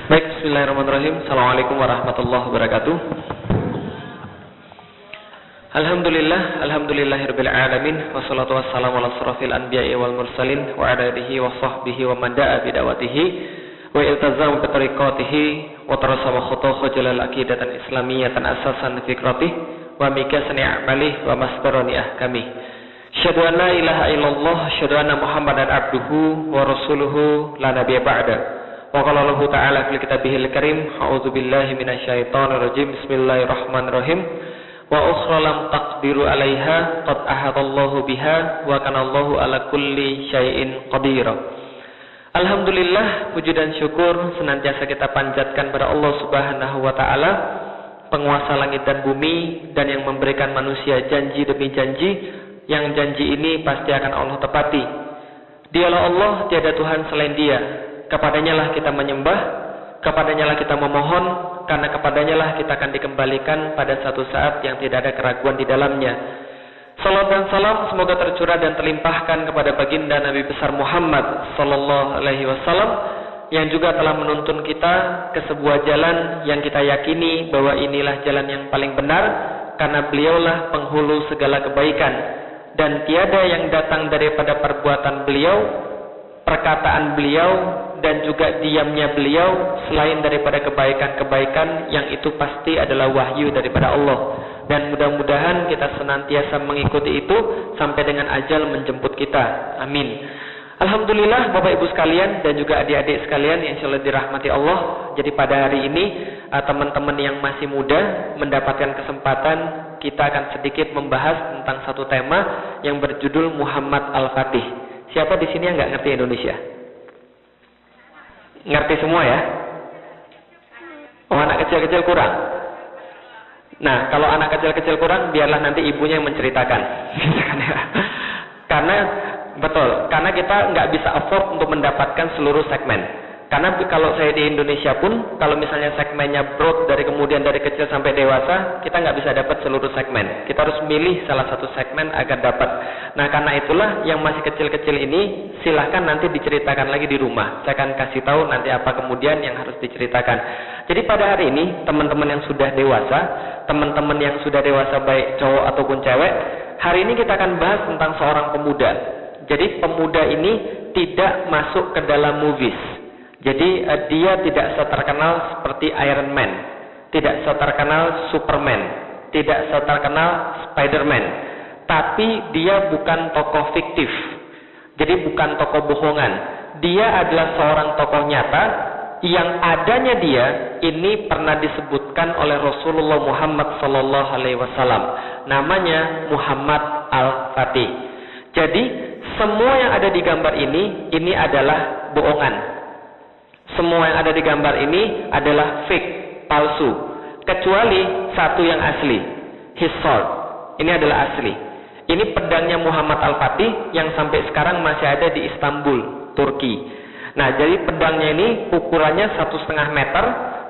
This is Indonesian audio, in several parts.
Baik, bismillahirrahmanirrahim. Assalamualaikum warahmatullahi wabarakatuh. Alhamdulillahirabbil alamin, wassalatu wassalamu ala asrofil anbiya'i wal mursalin wa ala alihi wa sahbihi wa man da'a bi da'watihi wa iltazama bi tariqatihi wa tarasama khutah jalal aqidatan islamiyatan asasan fikratih wa mikasani a'malih wa masdarani ahkamih. Asyhadu an la ilaha illallah, asyhadu anna Muhammadan abduhu wa rasuluhu la nabiyya ba'da. Wa qala Allah ta'ala fil kitabihil karim, a'udzu billahi minasyaitonir rajim. Bismillahirrahmanirrahim. Wa ukhra lam taqdiru 'alaiha qad ahadallahu biha wa kana Allahu 'ala kulli syai'in qadir. Alhamdulillah, puji dan syukur senantiasa kita panjatkan pada Allah Subhanahu wa taala, penguasa langit dan bumi, dan yang memberikan manusia janji demi janji, yang janji ini pasti akan Allah tepati. Dialah Allah, tiada Tuhan selain Dia. Kepadanya lah kita menyembah, kepadanya lah kita memohon, karena kepadanya lah kita akan dikembalikan pada satu saat yang tidak ada keraguan di dalamnya. Salam dan salam semoga tercurah dan terlimpahkan kepada baginda Nabi besar Muhammad sallallahu alaihi wasallam, yang juga telah menuntun kita ke sebuah jalan yang kita yakini bahwa inilah jalan yang paling benar, karena beliaulah penghulu segala kebaikan, dan tiada yang datang daripada perbuatan beliau, perkataan beliau, dan juga diamnya beliau selain daripada kebaikan-kebaikan yang itu pasti adalah wahyu daripada Allah. Dan mudah-mudahan kita senantiasa mengikuti itu sampai dengan ajal menjemput kita. Amin. Alhamdulillah Bapak Ibu sekalian dan juga adik-adik sekalian yang insyaallah dirahmati Allah. Jadi pada hari ini teman-teman yang masih muda mendapatkan kesempatan, kita akan sedikit membahas tentang satu tema yang berjudul Muhammad Al-Fatih. Siapa di sini yang nggak ngerti Indonesia? Ngerti semua ya? Oh, anak kecil-kecil kurang. Nah, kalau anak kecil-kecil kurang, biarlah nanti ibunya yang menceritakan. Karena betul, karena kita nggak bisa afford untuk mendapatkan seluruh segmen. Karena kalau saya di Indonesia pun, kalau misalnya segmennya broad dari kemudian dari kecil sampai dewasa, kita nggak bisa dapat seluruh segmen. Kita harus milih salah satu segmen agar dapat. Nah, karena itulah yang masih kecil-kecil ini, silahkan nanti diceritakan lagi di rumah. Saya akan kasih tahu nanti apa kemudian yang harus diceritakan. Jadi pada hari ini, teman-teman yang sudah dewasa, teman-teman yang sudah dewasa baik cowok ataupun cewek, hari ini kita akan bahas tentang seorang pemuda. Jadi pemuda ini tidak masuk ke dalam movies. Jadi dia tidak seterkenal seperti Iron Man, tidak seterkenal Superman, tidak seterkenal Spiderman, tapi dia bukan tokoh fiktif. Jadi bukan tokoh bohongan. Dia adalah seorang tokoh nyata yang adanya dia ini pernah disebutkan oleh Rasulullah Muhammad sallallahu alaihi wasallam. Namanya Muhammad Al-Fatih. Jadi semua yang ada di gambar ini adalah bohongan. Semua yang ada di gambar ini adalah fake, palsu. Kecuali satu yang asli, his sword. Ini adalah asli. Ini pedangnya Muhammad Al-Fatih yang sampai sekarang masih ada di Istanbul, Turki. Nah, jadi pedangnya ini ukurannya 1,5 meter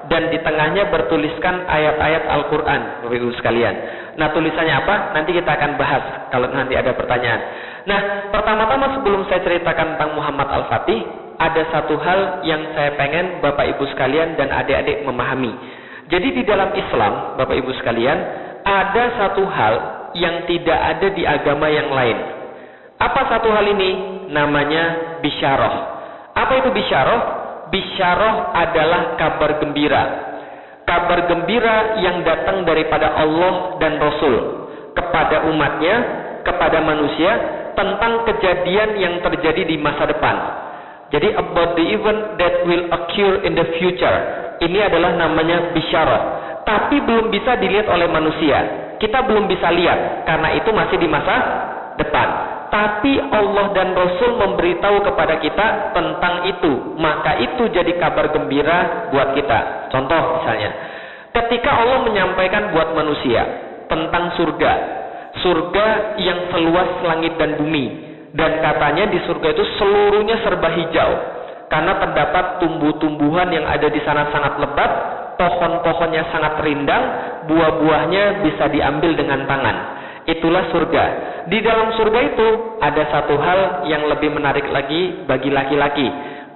dan di tengahnya bertuliskan ayat-ayat Al-Quran, Bapak Ibu sekalian. Nah, tulisannya apa? Nanti kita akan bahas kalau nanti ada pertanyaan. Nah, pertama-tama sebelum saya ceritakan tentang Muhammad Al-Fatih, ada satu hal yang saya pengen Bapak Ibu sekalian dan adik-adik memahami. Jadi di dalam Islam, Bapak Ibu sekalian, ada satu hal yang tidak ada di agama yang lain. Apa satu hal ini? Namanya bisyarah. Apa itu bisyarah? Bisyarah adalah kabar gembira. Kabar gembira yang datang daripada Allah dan Rasul kepada umatnya, kepada manusia, tentang kejadian yang terjadi di masa depan. Jadi about the event that will occur in the future. Ini adalah namanya bisyarah. Tapi belum bisa dilihat oleh manusia. Kita belum bisa lihat karena itu masih di masa depan. Tapi Allah dan Rasul memberitahu kepada kita tentang itu. Maka itu jadi kabar gembira buat kita. Contoh misalnya, ketika Allah menyampaikan buat manusia tentang surga. Surga yang seluas langit dan bumi. Dan katanya di surga itu seluruhnya serba hijau. Karena terdapat tumbuh-tumbuhan yang ada di sana sangat lebat, pohon-pohonnya sangat rindang, buah-buahnya bisa diambil dengan tangan. Itulah surga. Di dalam surga itu ada satu hal yang lebih menarik lagi bagi laki-laki,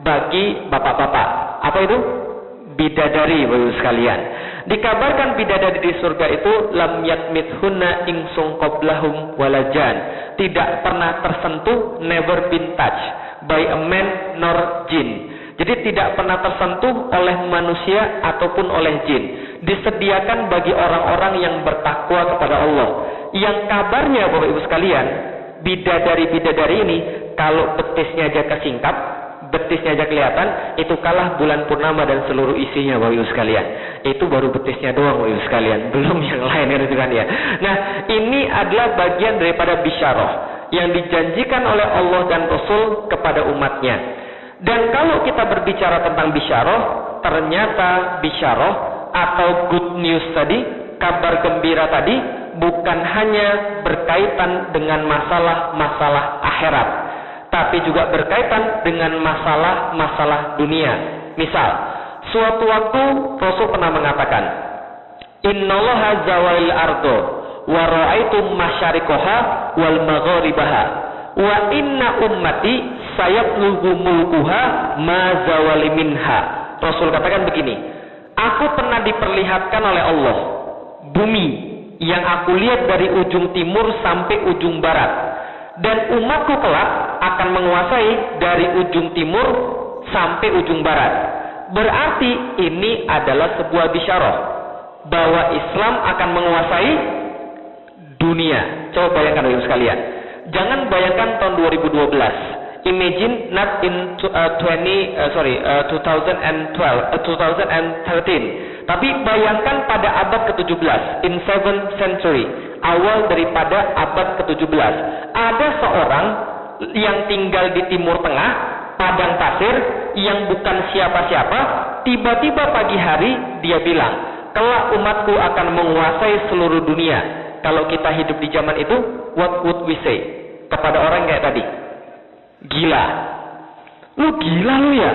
bagi bapak-bapak. Apa itu? bidadari, Bapak sekalian. Dikabarkan bidadari di surga itu lam yatmithunna insung qablahum walajan, tidak pernah tersentuh, never been touched by a man nor jin. Jadi tidak pernah tersentuh oleh manusia ataupun oleh jin. Disediakan bagi orang-orang yang bertakwa kepada Allah. Yang kabarnya Bapak Ibu sekalian, bidadari-bidadari ini kalau betisnya aja kesingkap, betisnya aja kelihatan, itu kalah bulan purnama dan seluruh isinya Bapak Ibu sekalian. Itu baru betisnya doang Bapak Ibu sekalian, belum yang lain itu kan ya. Nah, ini adalah bagian daripada bisyarah yang dijanjikan oleh Allah dan Rasul kepada umatnya. Dan kalau kita berbicara tentang bisyarah, ternyata bisyarah atau good news tadi, kabar gembira tadi, bukan hanya berkaitan dengan masalah-masalah akhirat, tapi juga berkaitan dengan masalah-masalah dunia. Misal, suatu waktu Rasul pernah mengatakan, Innallaha zawalil ardo wa ra'aitu masyariqaha wal magharibaha wa inna ummati sayablugu mulkuha ma zawali minha. Rasul katakan begini, aku pernah diperlihatkan oleh Allah bumi yang aku lihat dari ujung timur sampai ujung barat, dan umatku kelak akan menguasai dari ujung timur sampai ujung barat. Berarti ini adalah sebuah bisyarah bahwa Islam akan menguasai dunia. Coba bayangkan Bapak Ibu sekalian. Jangan bayangkan tahun 2012. Imagine not in 2013. Tapi bayangkan pada abad ke-17, in 7th century, awal daripada abad ke-17. Ada seorang yang tinggal di Timur Tengah, padang pasir, yang bukan siapa-siapa, tiba-tiba pagi hari dia bilang, kelak umatku akan menguasai seluruh dunia. Kalau kita hidup di zaman itu, what would we say kepada orang kayak tadi? Gila. Lu gila lu ya?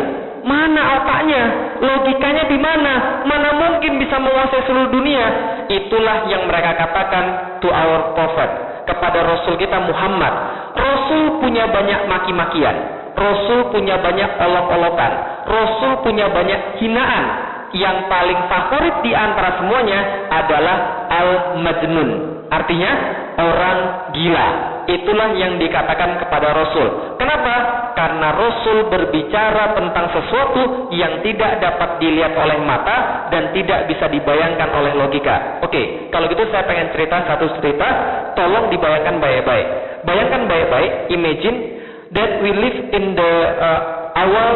Mana otaknya? Logikanya di mana? Mana mungkin bisa menguasai seluruh dunia? Itulah yang mereka katakan to our prophet, kepada Rasul kita Muhammad. Rasul punya banyak maki-makian, Rasul punya banyak olok-olokan, Rasul punya banyak hinaan. Yang paling favorit di antara semuanya adalah al-majnun, artinya orang gila. Itulah yang dikatakan kepada Rasul. Kenapa? Karena Rasul berbicara tentang sesuatu yang tidak dapat dilihat oleh mata dan tidak bisa dibayangkan oleh logika. Oke, kalau gitu saya pengen cerita satu cerita, tolong dibayangkan baik-baik. Bayangkan baik-baik, imagine that we live in the awal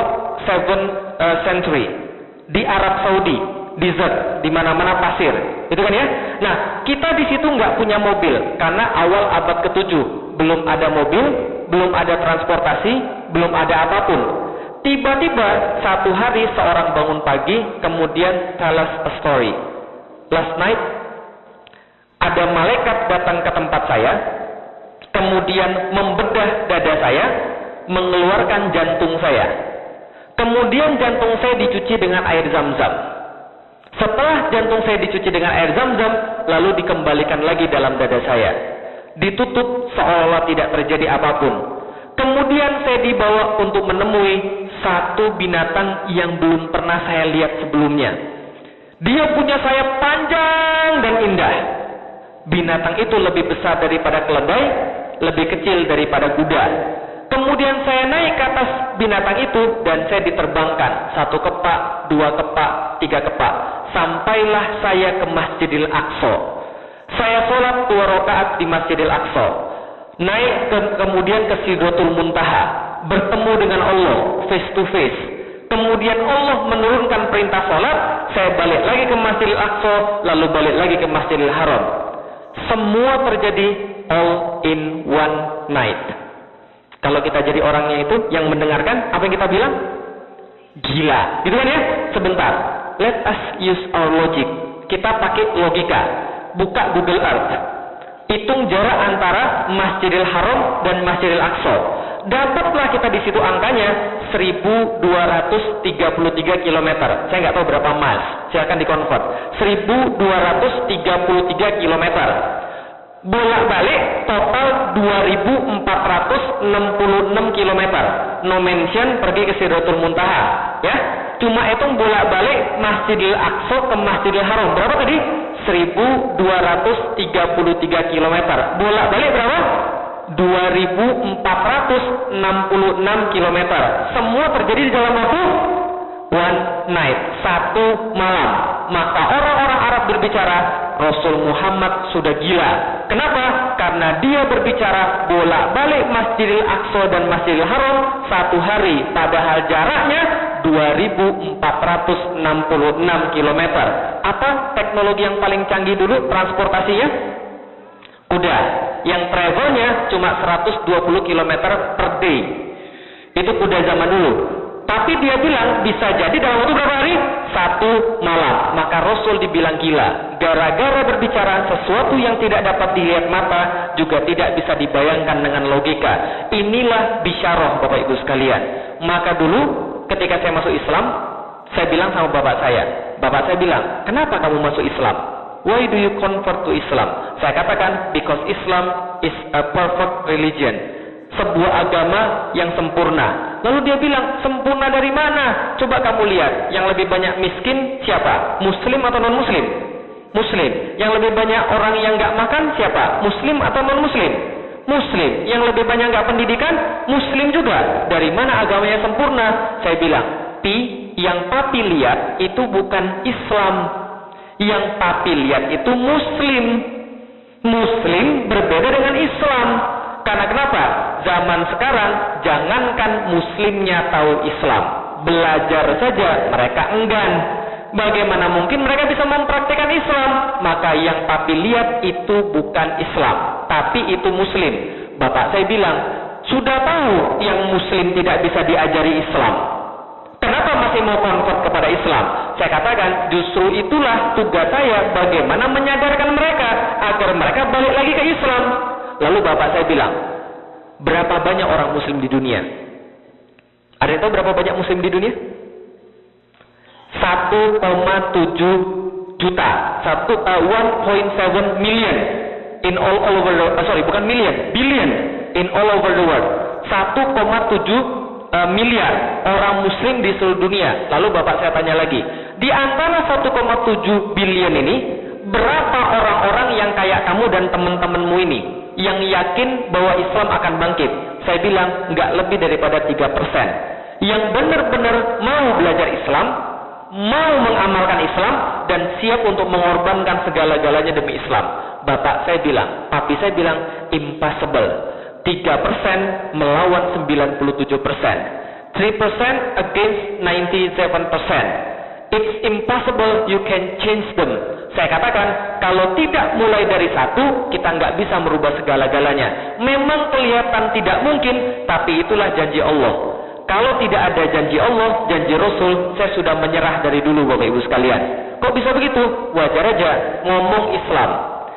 7th century di Arab Saudi, desert, di mana-mana pasir, itu kan ya. Nah, kita di situ nggak punya mobil karena awal abad ke-7 belum ada mobil, belum ada transportasi, belum ada apapun. Tiba-tiba satu hari seorang bangun pagi, kemudian tell us a story. Last night ada malaikat datang ke tempat saya, kemudian membedah dada saya, mengeluarkan jantung saya. Kemudian jantung saya dicuci dengan air zam-zam. Setelah jantung saya dicuci dengan air zam-zam, lalu dikembalikan lagi dalam dada saya. Ditutup seolah-olah tidak terjadi apapun. Kemudian saya dibawa untuk menemui satu binatang yang belum pernah saya lihat sebelumnya. Dia punya sayap panjang dan indah. Binatang itu lebih besar daripada keledai, lebih kecil daripada kuda. Kemudian saya naik ke atas binatang itu dan saya diterbangkan 1 kepak, 2 kepak, 3 kepak. Sampailah saya ke Masjidil Aqsa. Saya sholat 2 rakaat di Masjidil Aqsa. Naik kemudian ke Sidratul Muntaha, bertemu dengan Allah face to face. Kemudian Allah menurunkan perintah sholat, saya balik lagi ke Masjidil Aqsa, lalu balik lagi ke Masjidil Haram. Semua terjadi all in one night. Kalau kita jadi orangnya itu yang mendengarkan, apa yang kita bilang? Gila, gitu kan ya? Sebentar, let us use our logic. Kita pakai logika. Buka Google Earth. Hitung jarak antara Masjidil Haram dan Masjidil Aqsa. Dapatlah kita di situ angkanya 1233 km. Saya nggak tahu berapa miles. Silakan dikonvert. 1233 km. Bolak-balik total 2466 km. No mention pergi ke Sidratul Muntaha, ya. cuma hitung bolak-balik Masjidil Aqsa ke Masjidil Haram. Berapa tadi? 1233 km. Bolak-balik berapa? 2466 km. Semua terjadi di dalam waktu one night, satu malam. Maka orang-orang Arab berbicara, Rasul Muhammad sudah gila. Kenapa? Karena dia berbicara bolak-balik Masjidil Aqsa dan Masjidil Haram satu hari, padahal jaraknya 2466 km. Apa teknologi yang paling canggih dulu transportasinya? Kuda. Yang travelnya cuma 120 km per day. Itu kuda zaman dulu. Tapi dia bilang bisa jadi dalam waktu berapa hari? Satu malam. Maka Rasul dibilang gila. Gara-gara berbicara sesuatu yang tidak dapat dilihat mata, juga tidak bisa dibayangkan dengan logika. Inilah bisyarah Bapak Ibu sekalian. Maka dulu ketika saya masuk Islam, saya bilang sama bapak saya bilang, kenapa kamu masuk Islam? Why do you convert to Islam? Saya katakan, because Islam is a perfect religion. Sebuah agama yang sempurna. Lalu dia bilang, sempurna dari mana? Coba kamu lihat, yang lebih banyak miskin siapa? Muslim atau non-muslim? Muslim. Yang lebih banyak orang yang nggak makan siapa? Muslim atau non-muslim? Muslim. Yang lebih banyak nggak pendidikan? Muslim juga. Dari mana agamanya sempurna? Saya bilang, yang papi lihat itu bukan Islam. Yang papi lihat itu Muslim. Muslim berbeda dengan Islam. Karena kenapa? Zaman sekarang jangankan muslimnya tahu Islam, belajar saja mereka enggan. Bagaimana mungkin mereka bisa mempraktikkan Islam? Maka yang papi lihat itu bukan Islam, tapi itu Muslim. Bapak saya bilang, sudah tahu yang Muslim tidak bisa diajari Islam, kenapa masih mau convert kepada Islam? Saya katakan, justru itulah tugas saya, bagaimana menyadarkan mereka agar mereka balik lagi ke Islam. Lalu bapak saya bilang, berapa banyak orang muslim di dunia? Ada yang tahu berapa banyak muslim di dunia? 1,7 juta. 1.7 million in all over the bukan million, billion in all over the world. 1,7 miliar orang muslim di seluruh dunia. Lalu bapak saya tanya lagi, di antara 1,7 billion ini, berapa orang-orang yang kayak kamu dan teman-temanmu ini yang yakin bahwa Islam akan bangkit? Saya bilang, nggak lebih daripada 3%. Yang benar-benar mau belajar Islam, mau mengamalkan Islam, dan siap untuk mengorbankan segala-galanya demi Islam. Bapak saya bilang, papi saya bilang, impossible. 3% melawan 97%. 3% against 97%. It's impossible you can change them. Saya katakan, kalau tidak mulai dari satu, kita nggak bisa merubah segala-galanya. Memang kelihatan tidak mungkin, tapi itulah janji Allah. Kalau tidak ada janji Allah, janji Rasul, saya sudah menyerah dari dulu Bapak Ibu sekalian. Kok bisa begitu? Wajar aja, ngomong Islam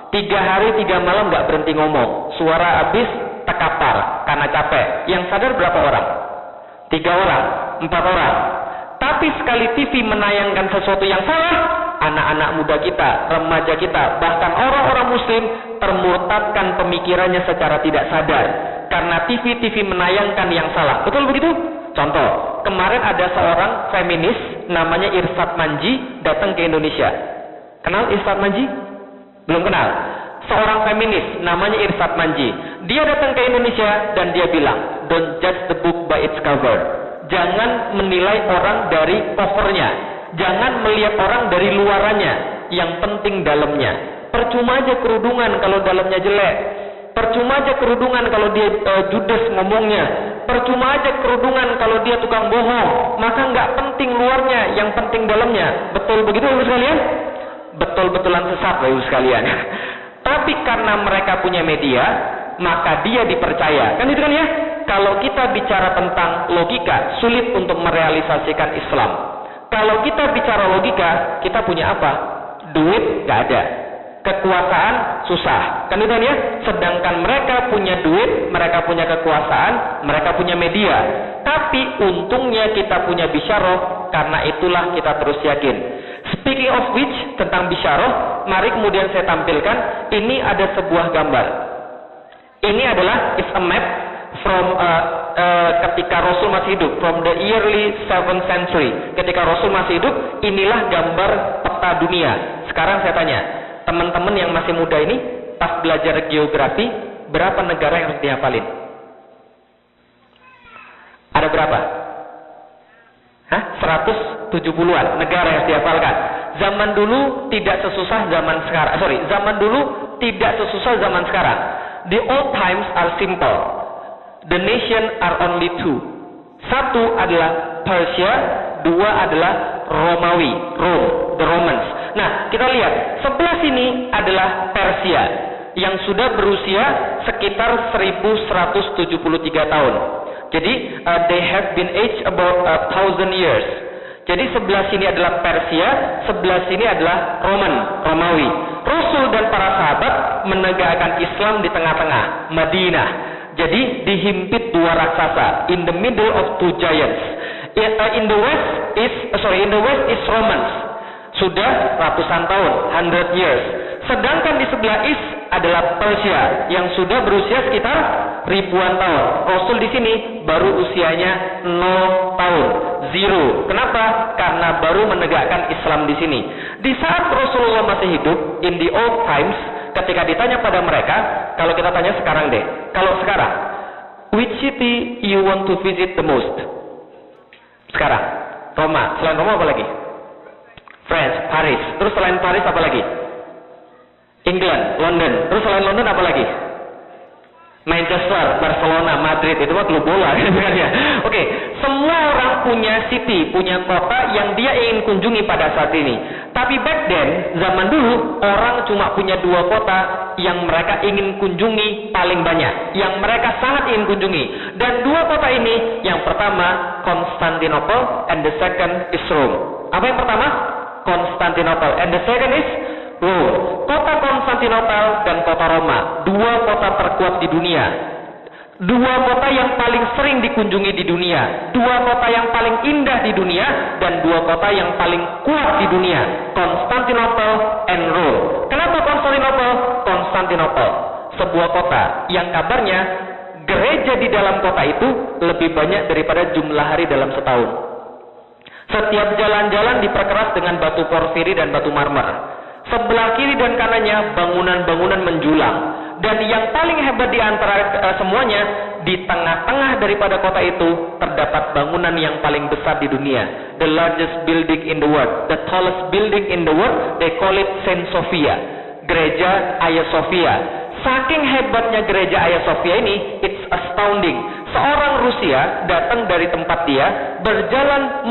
3 hari 3 malam nggak berhenti ngomong. Suara habis, tekapar, karena capek. Yang sadar berapa orang? 3 orang, 4 orang. Tapi sekali TV menayangkan sesuatu yang salah, anak-anak muda kita, remaja kita, bahkan orang-orang muslim termurtadkan pemikirannya secara tidak sadar. Karena TV menayangkan yang salah. Betul begitu? Contoh, kemarin ada seorang feminis namanya Irsad Manji datang ke Indonesia. Kenal Irsad Manji? Belum kenal? Seorang feminis namanya Irsad Manji. Dia datang ke Indonesia dan dia bilang, don't judge the book by its cover. Jangan menilai orang dari covernya. Jangan melihat orang dari luarannya. Yang penting dalamnya. Percuma aja kerudungan kalau dalamnya jelek. Percuma aja kerudungan kalau dia judes ngomongnya. Percuma aja kerudungan kalau dia tukang bohong. Maka nggak penting luarnya, yang penting dalamnya. Betul begitu Ibu sekalian? Betul-betulan sesat Ibu sekalian. Tapi karena mereka punya media, maka dia dipercaya. Kan itu kan ya? Kalau kita bicara tentang logika, sulit untuk merealisasikan Islam. Kalau kita bicara logika, kita punya apa? Duit nggak ada. Kekuasaan susah. Kan itu kan ya? Sedangkan mereka punya duit, mereka punya kekuasaan, mereka punya media. Tapi untungnya kita punya bisyarah, karena itulah kita terus yakin. Speaking of which, tentang bisyarah, mari kemudian saya tampilkan. Ini ada sebuah gambar. Ini adalah is a map ketika Rasul masih hidup, from the early 7th century, ketika Rasul masih hidup, inilah gambar peta dunia. Sekarang saya tanya, teman-teman yang masih muda ini, pas belajar geografi, berapa negara yang harus dihafalin? Ada berapa? 170-an negara yang harus dihafalkan. Zaman dulu tidak sesusah zaman sekarang. Zaman dulu tidak sesusah zaman sekarang. The old times are simple. The nation are only two. Satu adalah Persia, dua adalah Romawi, Rome, the Romans. Nah, kita lihat, sebelah sini adalah Persia yang sudah berusia sekitar 1173 tahun. Jadi, they have been aged about 1,000 years. Jadi sebelah sini adalah Persia, sebelah sini adalah Romawi. Rasul dan para sahabat menegakkan Islam di tengah-tengah, Madinah. Jadi dihimpit dua raksasa, in the middle of two giants. In the west is Romans. Sudah ratusan tahun, 100 years. Sedangkan di sebelah east adalah Persia yang sudah berusia sekitar ribuan tahun. Rasul di sini baru usianya 0 tahun, 0. Kenapa? Karena baru menegakkan Islam di sini. Di saat Rasulullah masih hidup, in the old times, ketika ditanya pada mereka, kalau kita tanya sekarang deh, kalau sekarang, which city you want to visit the most? Sekarang, Roma. Selain Roma apa lagi? France, Paris. Terus selain Paris apa lagi? England, London. Terus selain London apa lagi? Manchester, Barcelona, Madrid. Itu mah klub bola sebenarnya. Oke, semua orang punya city, punya kota yang dia ingin kunjungi pada saat ini. Tapi back then, zaman dulu, orang cuma punya dua kota yang mereka ingin kunjungi paling banyak, yang mereka sangat ingin kunjungi. Dan dua kota ini, yang pertama Constantinople, and the second is Rome. Apa yang pertama? Constantinople, and the second is Rome. Kota Konstantinopel dan kota Roma, dua kota terkuat di dunia, dua kota yang paling sering dikunjungi di dunia, dua kota yang paling indah di dunia, dan dua kota yang paling kuat di dunia, Konstantinopel and Rome. Kenapa Konstantinopel? Sebuah kota yang kabarnya gereja di dalam kota itu lebih banyak daripada jumlah hari dalam setahun. Setiap jalan-jalan diperkeras dengan batu porfiri dan batu marmer. Sebelah kiri dan kanannya bangunan-bangunan menjulang. Dan yang paling hebat di antara semuanya, di tengah-tengah daripada kota itu terdapat bangunan yang paling besar di dunia. The largest building in the world, the tallest building in the world, they call it Saint Sophia, Gereja Hagia Sophia. Saking hebatnya Gereja Hagia Sophia ini, it's astounding. Seorang Rusia datang dari tempat dia, berjalan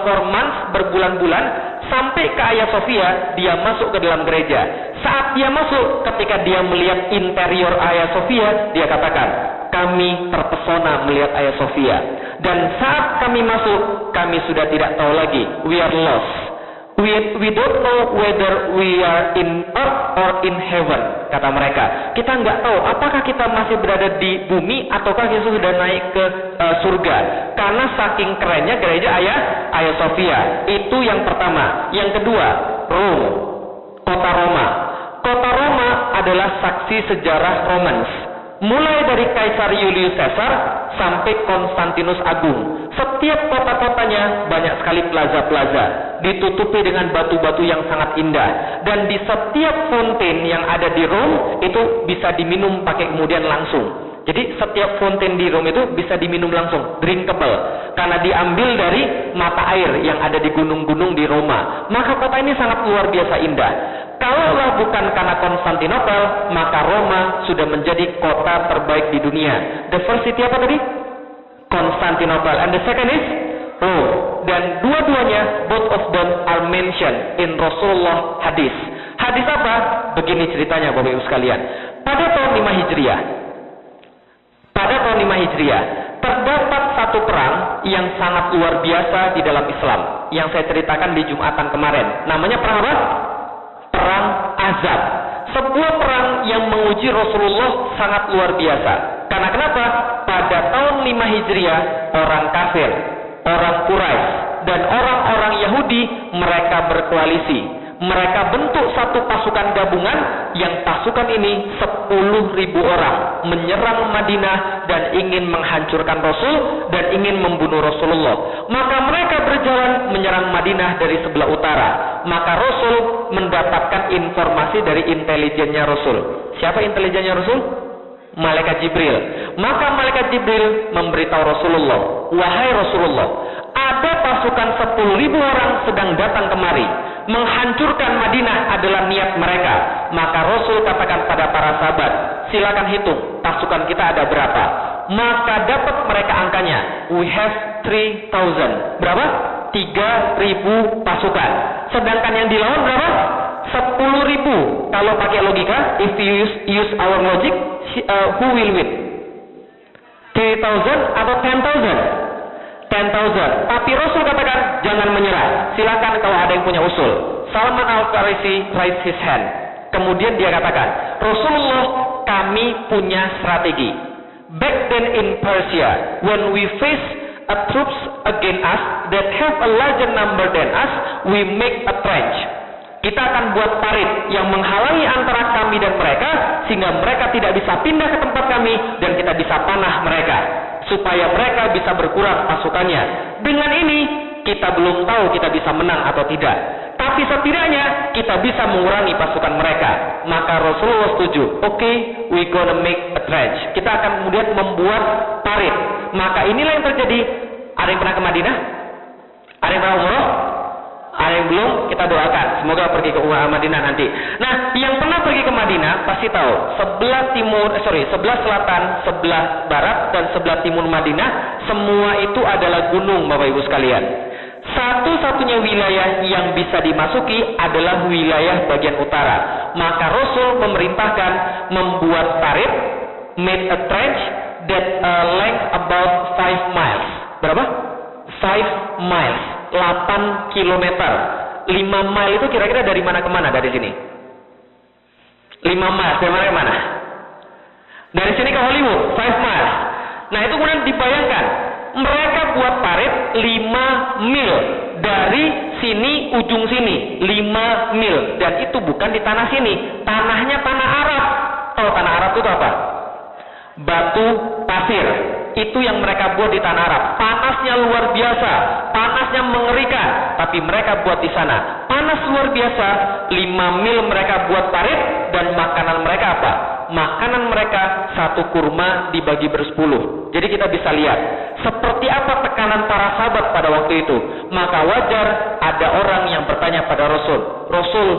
for months, berbulan-bulan, sampai ke Hagia Sophia, dia masuk ke dalam gereja. Saat dia masuk, ketika dia melihat interior Hagia Sophia, dia katakan, kami terpesona melihat Hagia Sophia. Dan saat kami masuk, kami sudah tidak tahu lagi, we are lost. We don't know whether we are in earth or in heaven, kata mereka. Kita nggak tahu apakah kita masih berada di bumi ataukah kita sudah naik ke surga. Karena saking kerennya gereja Hagia Sophia. Itu yang pertama. Yang kedua, Rome, kota Roma. Kota Roma adalah saksi sejarah Romans. Mulai dari Kaisar Julius Caesar sampai Konstantinus Agung. Setiap kota-kotanya banyak sekali plaza-plaza, ditutupi dengan batu-batu yang sangat indah. Dan di setiap fonten yang ada di Rome itu bisa diminum pakai kemudian langsung. Jadi setiap fonten di Rome itu bisa diminum langsung, drinkable, karena diambil dari mata air yang ada di gunung-gunung di Roma. Maka kota ini sangat luar biasa indah. Kalaulah bukan karena Konstantinopel, maka Roma sudah menjadi kota terbaik di dunia. The first city apa tadi? Konstantinopel. And the second is Rome. Dan dua-duanya, both of them are mentioned in Rasulullah hadis. Hadis apa? Begini ceritanya Bapak Ibu sekalian. Pada tahun 5 Hijriah, terdapat satu perang yang sangat luar biasa di dalam Islam, yang saya ceritakan di Jumatan kemarin. Namanya perang apa? Perang Azab. Sebuah perang yang menguji Rasulullah sangat luar biasa. Karena kenapa? Pada tahun 5 Hijriah, orang kafir, orang Quraisy, dan orang-orang Yahudi, mereka berkoalisi. Mereka bentuk satu pasukan gabungan yang pasukan ini 10.000 orang menyerang Madinah dan ingin menghancurkan Rasul dan ingin membunuh Rasulullah. Maka mereka berjalan menyerang Madinah dari sebelah utara. Maka Rasul mendapatkan informasi dari intelijennya Rasul. Siapa intelijennya Rasul? Malaikat Jibril. Maka Malaikat Jibril memberitahu Rasulullah, wahai Rasulullah, ada pasukan 10.000 orang sedang datang kemari. Menghancurkan Madinah adalah niat mereka. Maka Rasul katakan pada para sahabat, silakan hitung pasukan kita ada berapa. Maka dapat mereka angkanya, we have 3,000. Berapa? 3.000 pasukan. Sedangkan yang dilawan berapa? 10.000. Kalau pakai logika, if you use our logic, who will win? 3,000 atau 10,000? 10,000. Tapi Rasul katakan jangan menyerah. Silakan kalau ada yang punya usul. Salman Al-Farisi raise his hand. Kemudian dia katakan, Rasulullah, kami punya strategi. Back then in Persia, when we face a troops against us that have a larger number than us, we make a trench. Kita akan buat parit yang menghalangi antara kami dan mereka, sehingga mereka tidak bisa pindah ke tempat kami dan kita bisa panah mereka, supaya mereka bisa berkurang pasukannya. Dengan ini kita belum tahu kita bisa menang atau tidak, tapi setidaknya kita bisa mengurangi pasukan mereka. Maka Rasulullah setuju. Okay, we gonna make a trench. Kita akan kemudian membuat parit. Maka inilah yang terjadi. Ada yang pernah ke Madinah? Ada yang pernah umroh? Ada yang belum? Kita doakan semoga pergi ke Madinah nanti. Nah, yang pernah pergi ke Madinah pasti tahu sebelah selatan, sebelah barat dan sebelah timur Madinah semua itu adalah gunung, Bapak Ibu sekalian. Satu-satunya wilayah yang bisa dimasuki adalah wilayah bagian utara. Maka Rasul memerintahkan membuat parit, made a trench that length about 5 miles. Berapa? 5 miles. 8 kilometer. 5 mile itu kira-kira dari mana ke mana dari sini? 5 miles dari mana ke mana? Dari sini ke Hollywood, 5 miles. Nah, itu kemudian dibayangkan, mereka buat parit 5 mil dari sini ujung sini, 5 mil, dan itu bukan di tanah sini, tanahnya tanah Arab. Tahu tanah Arab itu apa? Batu pasir. Itu yang mereka buat di tanah Arab. Panasnya luar biasa, panasnya mengerikan, tapi mereka buat di sana. Panas luar biasa, 5 mil mereka buat parit, dan makanan mereka apa? Makanan mereka satu kurma dibagi bersepuluh. Jadi kita bisa lihat seperti apa tekanan para sahabat pada waktu itu. Maka wajar ada orang yang bertanya pada Rasul, Rasul,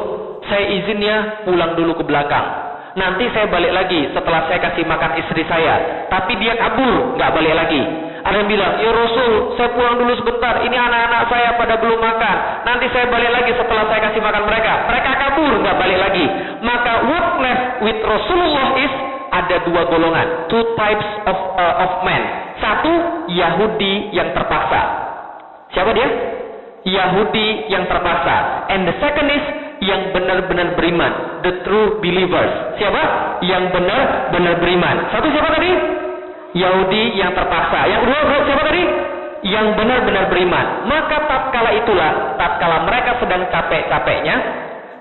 saya izinnya pulang dulu ke belakang. Nanti saya balik lagi setelah saya kasih makan istri saya. Tapi dia kabur, nggak balik lagi. Ada yang bilang, ya Rasul, saya pulang dulu sebentar. Ini anak-anak saya pada belum makan. Nanti saya balik lagi setelah saya kasih makan mereka. Mereka kabur, nggak balik lagi. Maka what left with Rasulullah is ada dua golongan, two types of men. Satu, Yahudi yang terpaksa. Siapa dia? Yahudi yang terpaksa. And the second is yang benar-benar beriman, the true believers. Siapa? Yang benar-benar beriman. Satu siapa tadi? Yahudi yang terpaksa. Yang kedua siapa tadi? Yang benar-benar beriman. Maka tatkala mereka sedang capek-capeknya,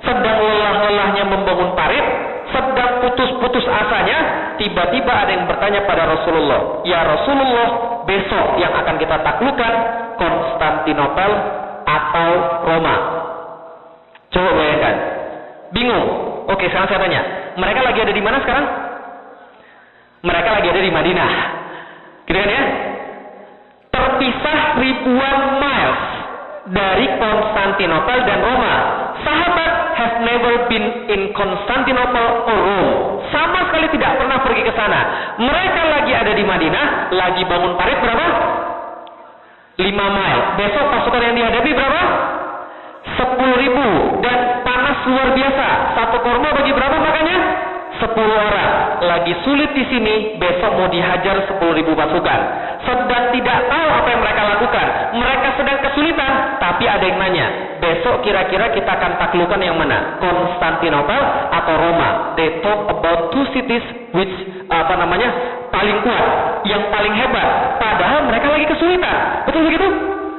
sedang lelah-lelahnya membangun parit, sedang putus-putus asanya, tiba-tiba ada yang bertanya pada Rasulullah, ya Rasulullah, besok yang akan kita taklukkan Konstantinopel atau Roma? Coba bayangkan, bingung. Oke, sekarang saya tanya, mereka lagi ada di mana sekarang? Mereka lagi ada di Madinah, gitu kan ya? Terpisah ribuan miles dari Konstantinopel dan Roma. Sahabat have never been in Constantinople or Rome. Sama sekali tidak pernah pergi ke sana. Mereka lagi ada di Madinah, lagi bangun parit berapa? 5 mile. Besok pasukan yang dihadapi berapa? 10.000 dan panas luar biasa. Satu kurma bagi berapa makanya? 10 orang. Lagi sulit di sini, besok mau dihajar 10.000 pasukan. Sedang tidak tahu apa yang mereka lakukan. Mereka sedang kesulitan, tapi ada yang nanya, besok kira-kira kita akan taklukkan yang mana? Konstantinopel atau Roma? They talk about two cities which paling kuat, yang paling hebat. Padahal mereka lagi kesulitan. Betul begitu?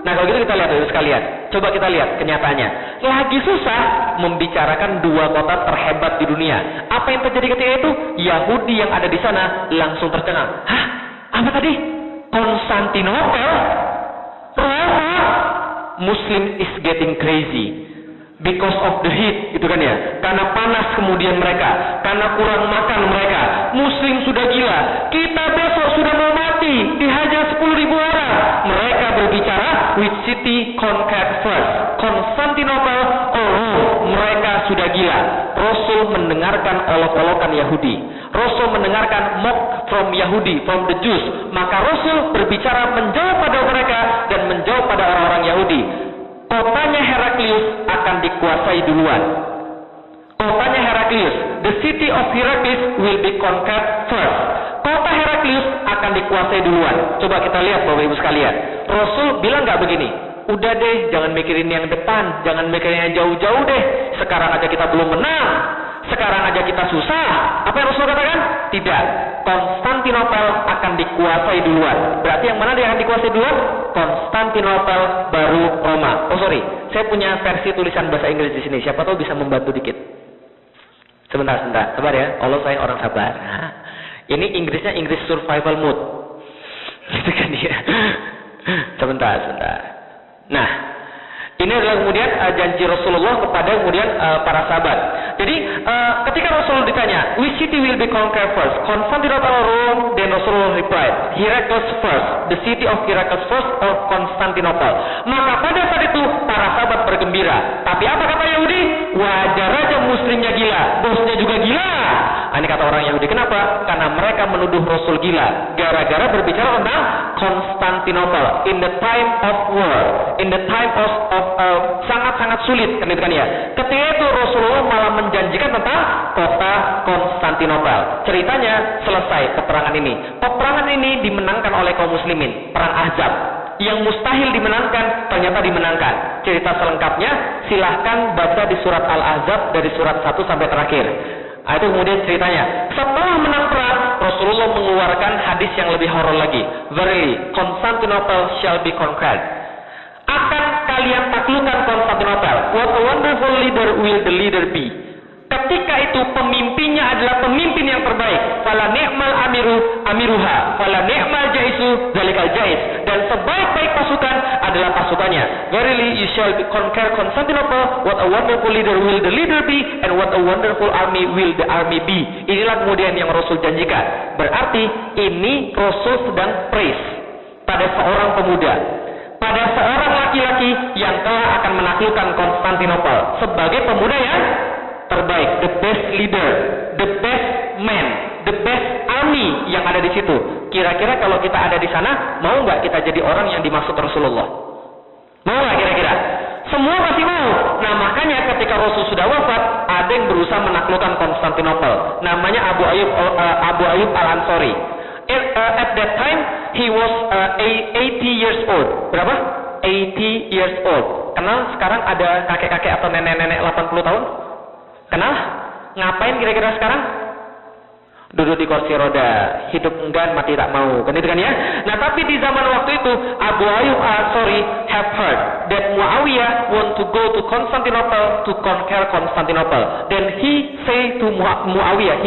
Nah kalau gitu kita lihat dulu sekalian. Coba kita lihat kenyataannya. Lagi susah membicarakan dua kota terhebat di dunia. Apa yang terjadi ketika itu? Yahudi yang ada di sana langsung tercengang. Hah? Apa tadi? Konstantinopel? Roma? Muslim is getting crazy. Because of the heat, gitu kan ya. Karena panas kemudian mereka, karena kurang makan mereka. Muslim sudah gila. Kita besok sudah mau mati, dihajar 10.000 orang. Mereka berbicara, which city conquered first? Konstantinopel or Rome? Mereka sudah gila. Rasul mendengarkan olok-olokan Yahudi. Rasul mendengarkan mock from Yahudi, from the Jews. Maka Rasul berbicara menjawab pada mereka dan menjawab pada orang-orang Yahudi. Kotanya Heraklius akan dikuasai duluan. Kotanya Heraklius, the city of Heraklius will be conquered first. Kota Heraklius akan dikuasai duluan. Coba kita lihat Bapak Ibu sekalian. Rasul bilang nggak begini. Udah deh, jangan mikirin yang depan, jangan mikirin yang jauh-jauh deh. Sekarang aja kita belum menang. Sekarang aja kita susah. Apa yang Rasul katakan? Tidak. Konstantinopel akan dikuasai duluan. Berarti yang mana dia akan dikuasai duluan? Konstantinopel baru Roma. Oh sorry, saya punya versi tulisan bahasa Inggris di sini. Siapa tahu bisa membantu dikit. Sebentar. Sabar ya. Allah sayang orang sabar. Ini Inggrisnya Inggris survival mode. Gitu kan ya. Sebentar. Nah, ini adalah kemudian janji Rasulullah kepada kemudian para sahabat. Jadi ketika Rasulullah ditanya, which city will be conquered first? Constantinople or Rome? Then Rasulullah replied, Heraclius first. The city of Heraclius first or Constantinople? Maka pada saat itu para sahabat bergembira. Tapi apa kata Yahudi? Wajar aja muslimnya gila, bosnya juga gila. Ini kata orang Yahudi. Kenapa? Karena mereka menuduh Rasul gila gara-gara berbicara tentang Konstantinopel in the time of war, in the time of sangat-sangat sulit kan itu kan ya. Ketika itu Rasulullah malah menjanjikan tentang kota Konstantinopel. Ceritanya selesai peperangan ini. Peperangan ini dimenangkan oleh kaum muslimin, perang Ahzab. Yang mustahil dimenangkan ternyata dimenangkan. Cerita selengkapnya silahkan baca di surat Al-Ahzab dari surat 1 sampai terakhir. Itu kemudian ceritanya. Setelah menang perang, Rasulullah mengeluarkan hadis yang lebih horor lagi. Verily, Constantinople shall be conquered. Akan kalian taklukkan Konstantinopel. What a wonderful leader will the leader be. Ketika itu pemimpinnya adalah pemimpin yang terbaik. Fala ni'mal amiruha, fala ni'mal jaisu zalikal jais. Dan sebaik-baik pasukan adalah pasukannya. Verily you shall conquer Constantinople. What a wonderful leader will the leader be, and what a wonderful army will the army be. Inilah kemudian yang Rasul janjikan. Berarti ini Rasul sedang praise pada seorang pemuda, pada seorang laki-laki yang telah akan menaklukkan Konstantinopel sebagai pemuda yang terbaik, the best leader, the best man, the best army yang ada di situ. Kira-kira kalau kita ada di sana, mau nggak kita jadi orang yang dimaksud Rasulullah? Mau nggak kira-kira? Semua pasti mau. Nah makanya ketika Rasul sudah wafat, ada yang berusaha menaklukkan Konstantinopel. Namanya Abu Ayyub Al-Ansari. At that time he was 80 years old. Berapa? 80 years old. Kenal sekarang ada kakek-kakek atau nenek-nenek 80 tahun? Kenal? Ngapain kira-kira sekarang? Duduk di kursi roda, hidup enggan, mati tak mau. Kan itu kan ya? Nah tapi di zaman waktu itu, Abu Ayyub Al-Ansari have heard that Muawiyah want to go to Constantinople to conquer Constantinople. Then he said to Muawiyah,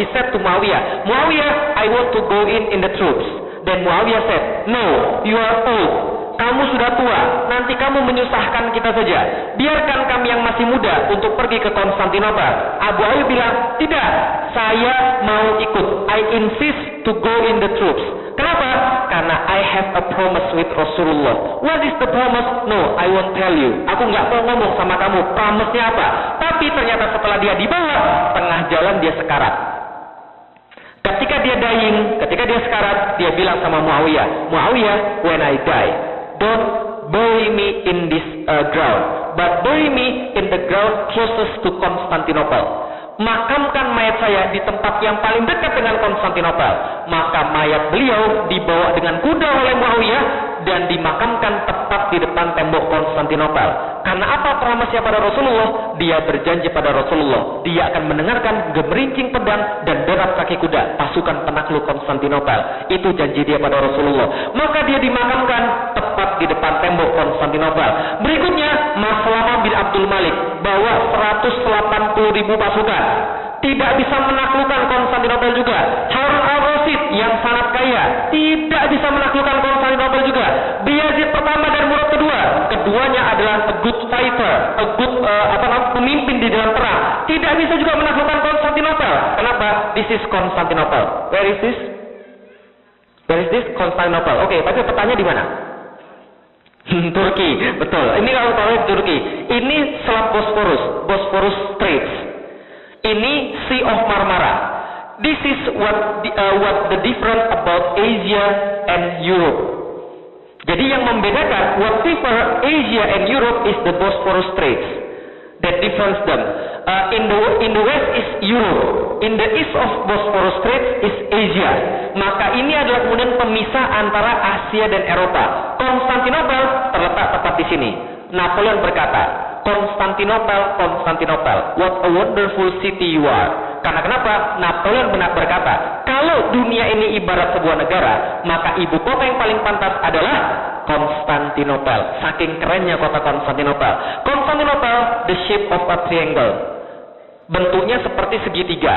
Muawiyah, I want to go in the troops. Then Muawiyah said, no, you are old. Kamu sudah tua, nanti kamu menyusahkan kita saja. Biarkan kami yang masih muda untuk pergi ke Konstantinopel. Abu Ayyub bilang, tidak, saya mau ikut. I insist to go in the troops. Kenapa? Karena I have a promise with Rasulullah. What is the promise? No, I won't tell you. Aku nggak mau ngomong sama kamu, promise-nya apa. Tapi ternyata setelah dia dibawa, tengah jalan dia sekarat. Ketika dia dying, ketika dia sekarat, dia bilang sama Muawiyah, Muawiyah, when I die, don't bury me in this ground, but bury me in the ground closest to Constantinople. makamkan mayat saya di tempat yang paling dekat dengan Konstantinopel. Maka mayat beliau dibawa dengan kuda oleh Muawiyah dan dimakamkan tepat di depan tembok Konstantinopel. Karena apa promisnya pada Rasulullah? Dia berjanji pada Rasulullah, dia akan mendengarkan gemerincing pedang dan derap kaki kuda pasukan penakluk Konstantinopel. Itu janji dia pada Rasulullah. Maka dia dimakamkan tepat di depan tembok Konstantinopel. Berikutnya, Maslama bin Abdul Malik bawa 180.000 pasukan. Tidak bisa menaklukkan Konstantinopel juga. Harun al-Rasyid yang sangat kaya tidak bisa menaklukkan Konstantinopel juga. Bayezid pertama dan Murad kedua, keduanya adalah a good fighter, a good pemimpin di dalam perang. Tidak bisa juga menaklukkan Konstantinopel. Kenapa? This is Konstantinopel. Where is this? Where is this? Konstantinopel. Oke, tapi petanya di mana? Turki, betul. Ini kalau tahu Turki. Ini Selat Bosphorus Straits. Ini Sea of Marmara. This is what the difference about Asia and Europe. Jadi yang membedakan whatever Asia and Europe is the Bosphorus Straits. That difference them. In the west is Europe. In the east of Bosphorus Straits is Asia. Maka ini adalah kemudian pemisah antara Asia dan Eropa. Konstantinopel terletak tepat di sini. Napoleon berkata, Konstantinopel, what a wonderful city you are. Karena kenapa? Napoleon benar berkata, kalau dunia ini ibarat sebuah negara, maka ibu kota yang paling pantas adalah Konstantinopel. Saking kerennya kota Konstantinopel. Konstantinopel, the shape of a triangle. Bentuknya seperti segitiga.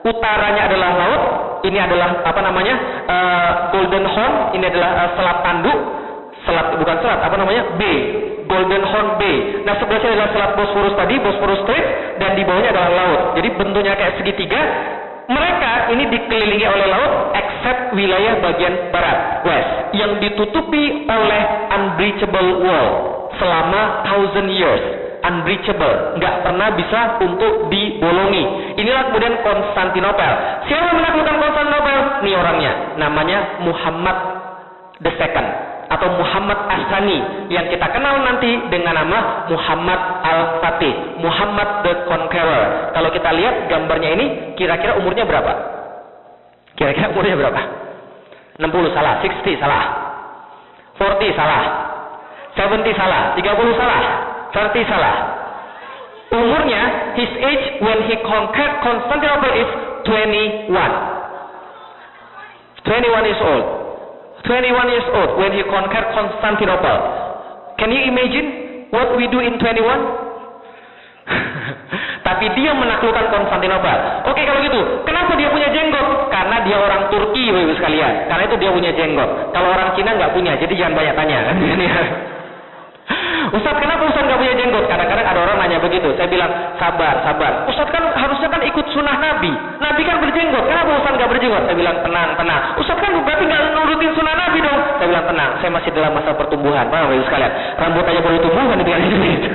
Utaranya adalah laut, ini adalah Golden Horn, ini adalah selat tanduk, Bay, Golden Horn Bay. Nah, sebelahnya adalah selat Bosphorus tadi, Bosphorus Strait, dan di bawahnya adalah laut. Jadi bentuknya kayak segitiga. Mereka ini dikelilingi oleh laut, except wilayah bagian barat, west, yang ditutupi oleh unbreachable wall selama 1000 years. Unbreachable, nggak pernah bisa untuk dibolongi. Inilah kemudian Konstantinopel. Siapa menaklukkan Konstantinopel? Ini orangnya, namanya Muhammad the Second atau Muhammad As-Sani yang kita kenal nanti dengan nama Muhammad Al-Fatih, Muhammad the Conqueror. Kalau kita lihat gambarnya ini, kira-kira umurnya berapa? Kira-kira umurnya berapa? 60 salah, 60 salah, 40 salah, 70 salah, 30 salah, 30 salah. Umurnya, his age when he conquered Constantinople is 21. 21 years old. 21 years old when he conquered Constantinople. Can you imagine what we do in 21? Tapi dia menaklukkan Konstantinopel. Oke, kalau gitu, kenapa dia punya jenggot? Karena dia orang Turki, Bapak sekalian. Karena itu dia punya jenggot. Kalau orang Cina nggak punya, jadi jangan banyak tanya. Ustaz, kenapa Ustaz nggak punya jenggot? Kadang-kadang ada orang nanya begitu. Saya bilang, sabar. Ustaz kan harusnya kan ikut sunnah Nabi. Nabi kan berjenggot. Kenapa Ustaz nggak berjenggot? Saya bilang, tenang. Ustaz kan berarti nggak nurutin sunnah Nabi dong. Saya bilang, tenang. Saya masih dalam masa pertumbuhan. Paham ya sekalian? Rambut aja baru tumbuhan itu yang gitu.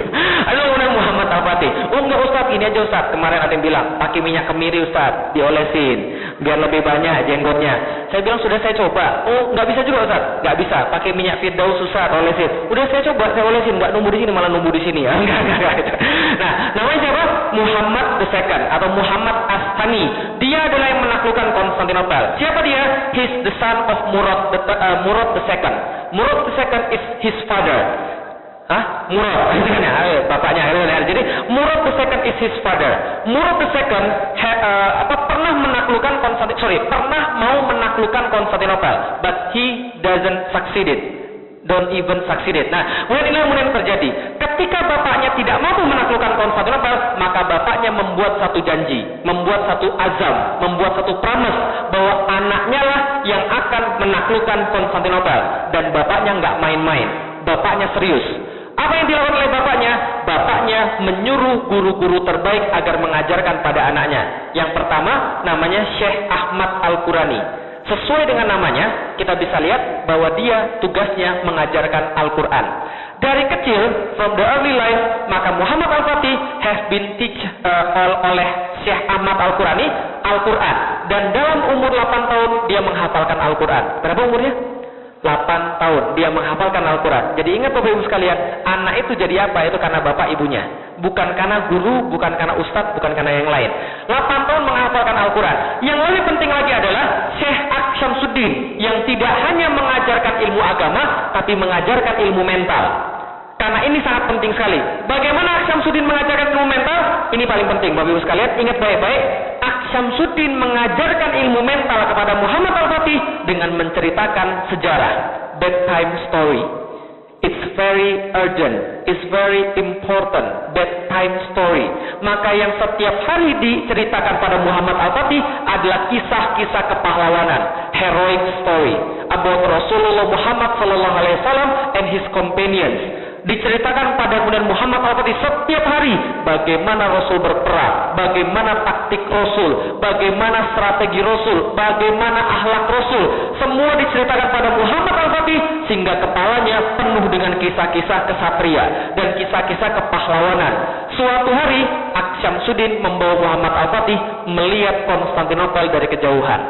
Ada orang Muhammad Al-Fatih. Oh enggak Ustaz, ini aja Ustaz. Kemarin ada yang bilang, pakai minyak kemiri Ustaz, diolesin biar lebih banyak jenggotnya. Saya bilang sudah saya coba. Oh nggak bisa juga Ustaz. Nggak bisa. Pakai minyak Firdaus Ustaz, olesin. Udah saya coba, saya olesin. Nggak numbuh di sini, malah numbuh di sini. Enggak. Nah, namanya siapa? Muhammad the Second atau Muhammad As-Sani. Dia adalah yang menaklukkan Konstantinopel. Siapa dia? He's the son of Murad the Second. Murad the Second is his father. Murad, bapaknya. Jadi Murad the Second is his father. Murad the Second pernah mau menaklukkan Konstantinopel, but he doesn't succeeded. Don't even succeeded. Nah, kemudian terjadi. Ketika bapaknya tidak mampu menaklukkan Konstantinopel, maka bapaknya membuat satu janji, membuat satu azam, membuat satu promise bahwa anaknya lah yang akan menaklukkan Konstantinopel. Dan bapaknya nggak main-main. Bapaknya serius. Apa yang dilakukan oleh bapaknya? Bapaknya menyuruh guru-guru terbaik agar mengajarkan pada anaknya. Yang pertama namanya Syekh Ahmad Al-Qurani. Sesuai dengan namanya, kita bisa lihat bahwa dia tugasnya mengajarkan Al-Quran. Dari kecil, from the early life, maka Muhammad Al-Fatih has been oleh Syekh Ahmad Al-Qurani Al-Quran. Dan dalam umur 8 tahun, dia menghafalkan Al-Quran. Berapa umurnya? 8 tahun dia menghafalkan Al-Quran. Jadi ingat Bapak Ibu sekalian, anak itu jadi apa? Itu karena bapak ibunya, bukan karena guru, bukan karena ustadz, bukan karena yang lain. 8 tahun menghafalkan Al-Quran. Yang lebih penting lagi adalah Syekh Syamsuddin yang tidak hanya mengajarkan ilmu agama, tapi mengajarkan ilmu mental. Karena ini sangat penting sekali. Bagaimana Syamsuddin mengajarkan ilmu mental? Ini paling penting Bapak Ibu sekalian, ingat baik-baik. Syamsuddin mengajarkan ilmu mental kepada Muhammad Al-Fatih dengan menceritakan sejarah, bedtime story. It's very urgent, it's very important, bedtime story. Maka yang setiap hari diceritakan pada Muhammad Al-Fatih adalah kisah-kisah kepahlawanan, heroic story about Rasulullah Muhammad SAW and his companions. Diceritakan pada kemudian Muhammad Al-Fatih setiap hari bagaimana Rasul berperang, bagaimana taktik Rasul, bagaimana strategi Rasul, bagaimana akhlak Rasul. Semua diceritakan pada Muhammad Al-Fatih sehingga kepalanya penuh dengan kisah-kisah kesatria dan kisah-kisah kepahlawanan. Suatu hari Syamsuddin membawa Muhammad Al-Fatih melihat Konstantinopel dari kejauhan.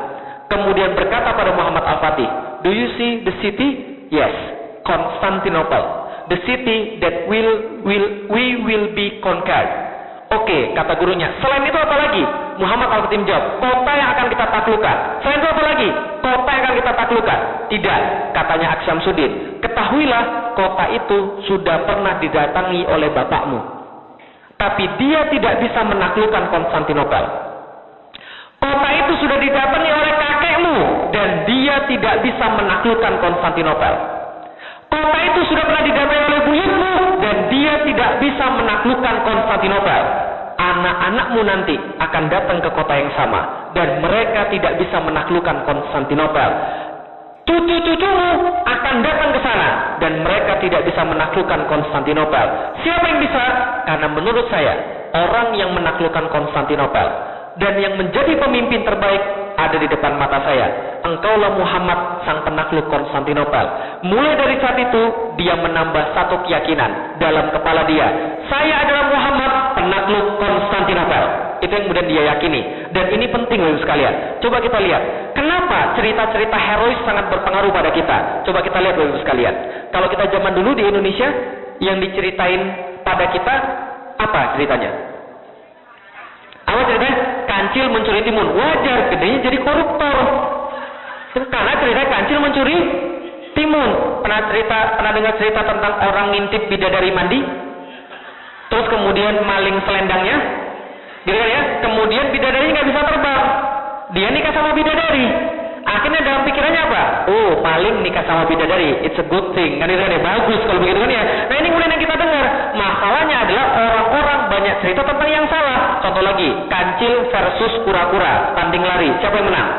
Kemudian berkata pada Muhammad Al-Fatih, "Do you see the city?" "Yes, Konstantinopel. The city that we will be conquered." Oke, kata gurunya. Selain itu apa lagi? Muhammad Al-Fatih menjawab, kota yang akan kita taklukkan. Selain itu apa lagi? Kota yang akan kita taklukkan. Tidak, katanya Syamsuddin. Ketahuilah, kota itu sudah pernah didatangi oleh bapakmu. Tapi dia tidak bisa menaklukkan Konstantinopel. Kota itu sudah didatangi oleh kakekmu dan dia tidak bisa menaklukkan Konstantinopel. Kota itu sudah pernah didatangi oleh buyutmu dan dia tidak bisa menaklukkan Konstantinopel. Anak-anakmu nanti akan datang ke kota yang sama dan mereka tidak bisa menaklukkan Konstantinopel. Cucu-cucumu akan datang ke sana dan mereka tidak bisa menaklukkan Konstantinopel. Siapa yang bisa? Karena menurut saya, orang yang menaklukkan Konstantinopel dan yang menjadi pemimpin terbaik ada di depan mata saya. Engkaulah Muhammad, sang penakluk Konstantinopel. Mulai dari saat itu, dia menambah satu keyakinan dalam kepala dia. Saya adalah Muhammad, penakluk Konstantinopel. Itu yang kemudian dia yakini. Dan ini penting Bapak sekalian. Coba kita lihat, kenapa cerita-cerita herois sangat berpengaruh pada kita. Coba kita lihat Bapak sekalian. Kalau kita zaman dulu di Indonesia, yang diceritain pada kita, apa ceritanya? Apa ceritanya? Kancil mencuri timun. Wajar, gedenya jadi koruptor. Karena cerita kancil mencuri timun. Pernah dengar cerita tentang orang ngintip bidadari mandi? Terus kemudian maling selendangnya? Gitu kan ya? Kemudian bidadari nggak bisa terbang. Dia nikah sama bidadari. Akhirnya dalam pikirannya apa? Oh, maling nikah sama bidadari. It's a good thing. Kan itu kan ya? Bagus kalau begitu kan ya? Nah ini kemudian yang kita dengar. Masalahnya adalah orang-orang banyak cerita tentang yang salah. Contoh lagi, kancil versus kura-kura. Tanding lari. Siapa yang menang?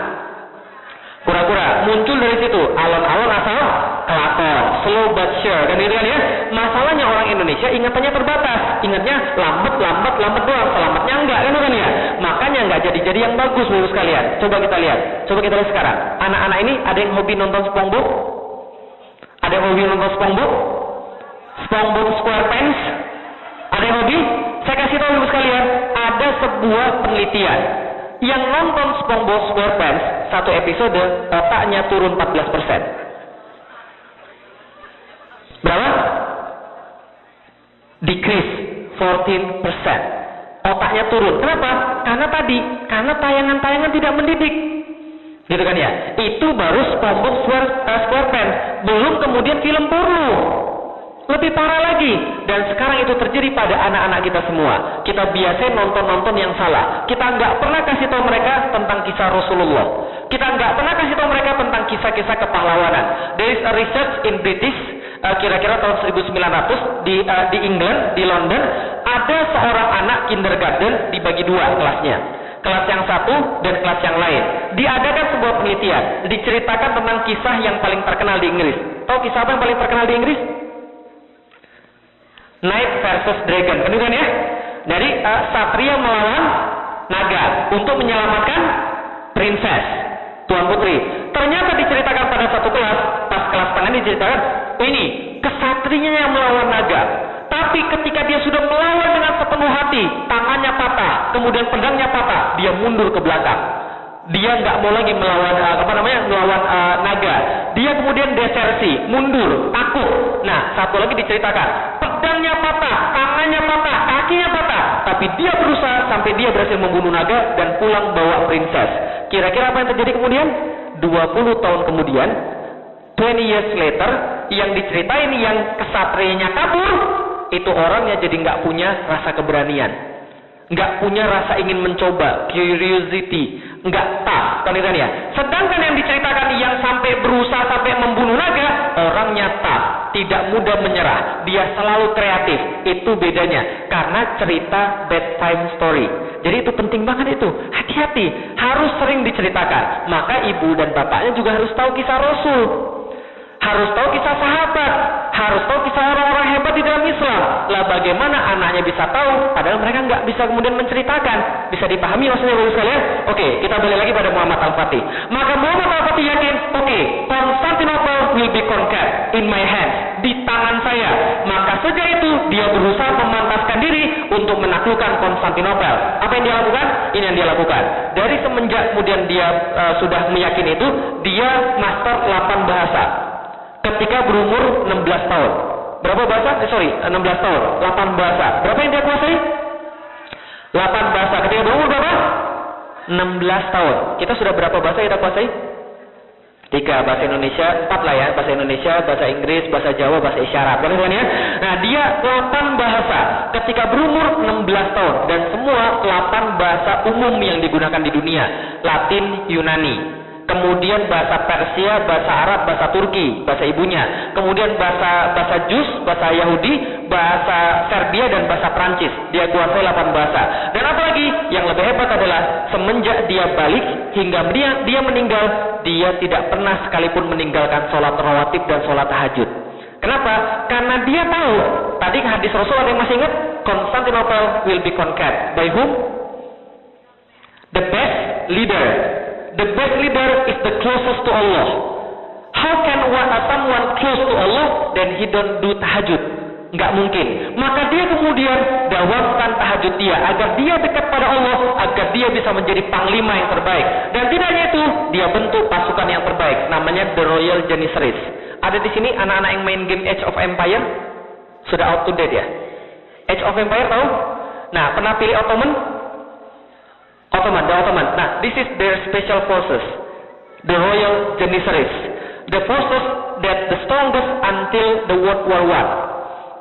Kura-kura. Muncul dari situ. Alon-alon asal kelakon. Slow but sure. Dan itu kan ya? Masalahnya orang Indonesia ingatannya terbatas. Ingatnya lambat doang. Selamatnya enggak. Kan itu kan ya? Makanya enggak jadi yang bagus Bapak sekalian. Coba kita lihat sekarang. Anak-anak ini ada yang hobi nonton SpongeBob? Ada yang hobi nonton SpongeBob? SpongeBob SquarePants? Ada yang hobi? Saya kasih tahu Bapak sekalian, ada sebuah penelitian yang nonton SpongeBob SquarePants satu episode otaknya turun 14%. Berapa? Decrease 14%. Otaknya turun. Kenapa? Karena tayangan-tayangan tidak mendidik. Gitu kan ya? Itu baru SpongeBob SquarePants. Belum kemudian film porno. Lebih parah lagi. Dan sekarang itu terjadi pada anak-anak kita semua. Kita biasa nonton-nonton yang salah. Kita nggak pernah kasih tahu mereka tentang kisah Rasulullah. Kita nggak pernah kasih tahu mereka tentang kisah-kisah kepahlawanan. There is a research in British, kira-kira tahun 1900 di England, di London, ada seorang anak kindergarten dibagi dua kelasnya. Kelas yang satu dan kelas yang lain. Diadakan sebuah penelitian. Diceritakan tentang kisah yang paling terkenal di Inggris. Tahu kisah apa yang paling terkenal di Inggris? Knight versus Dragon, kan ya? Dari satria melawan naga untuk menyelamatkan princess, tuan putri. Ternyata diceritakan pada satu kelas, pas kelas tengah diceritakan, ini kesatrianya yang melawan naga. Tapi ketika dia sudah melawan dengan sepenuh hati, tangannya patah, kemudian pedangnya patah, dia mundur ke belakang. Dia nggak mau lagi melawan melawan naga. Dia dia kemudian desersi, mundur, takut. Nah, satu lagi diceritakan, pedangnya patah, tangannya patah, kakinya patah, tapi dia berusaha sampai dia berhasil membunuh naga dan pulang bawa princess. Kira-kira apa yang terjadi kemudian? 20 tahun kemudian, 20 years later, yang diceritain yang kesatrianya kabur, itu orangnya jadi nggak punya rasa keberanian, nggak punya rasa ingin mencoba, curiosity, nggak tough, kan ya. Sedangkan yang diceritakan yang sampai berusaha sampai membunuh naga, orangnya tough, tidak mudah menyerah, dia selalu kreatif. Itu bedanya, karena cerita bedtime story. Jadi itu penting banget itu, hati-hati, harus sering diceritakan. Maka ibu dan bapaknya juga harus tahu kisah Rasul, harus tahu kisah sahabat, harus tahu kisah orang-orang hebat di dalam Islam. Lah bagaimana anaknya bisa tahu, padahal mereka nggak bisa kemudian menceritakan. Bisa dipahami maksudnya bagus sekalian? Oke, kita balik lagi pada Muhammad Al-Fatih. Maka Muhammad Al-Fatih yakin, oke, Constantinople will be conquered in my hands, di tangan saya. Maka sejak itu dia berusaha memantaskan diri untuk menaklukkan Konstantinopel. Apa yang dia lakukan? Ini yang dia lakukan. Dari semenjak kemudian dia sudah meyakini itu, dia master 8 bahasa. Ketika berumur 16 tahun. Berapa bahasa? 16 tahun. 8 bahasa. Berapa yang dia kuasai? 8 bahasa. Ketika berumur berapa? 16 tahun. Kita sudah berapa bahasa yang kita kuasai? 3. Bahasa Indonesia, 4 lah ya. Bahasa Indonesia, bahasa Inggris, bahasa Jawa, bahasa isyarat. Kan ya? Nah, dia 8 bahasa ketika berumur 16 tahun. Dan semua 8 bahasa umum yang digunakan di dunia. Latin, Yunani. Kemudian bahasa Persia, bahasa Arab, bahasa Turki, bahasa ibunya. Kemudian bahasa Jus, bahasa Yahudi, bahasa Serbia, dan bahasa Prancis. Dia kuasai 8 bahasa. Dan apalagi yang lebih hebat adalah semenjak dia balik hingga dia meninggal, dia tidak pernah sekalipun meninggalkan sholat rawatib dan sholat tahajud. Kenapa? Karena dia tahu, tadi hadis Rasul ada yang masih ingat, Constantinople will be conquered. By whom? The best leader. The best leader is the closest to Allah. How can someone close to Allah then he don't do tahajud? Nggak mungkin. Maka dia kemudian dawamkan tahajud dia agar dia dekat pada Allah, agar dia bisa menjadi panglima yang terbaik. Dan tidak hanya itu, dia bentuk pasukan yang terbaik, namanya The Royal Janissaries. Ada di sini anak-anak yang main game Age of Empire? Sudah out to date ya? Age of Empire tahu? Nah, pernah pilih Ottoman? The Ottoman. Nah, this is their special forces, the Royal Janissaries, the forces that the strongest until the World War I.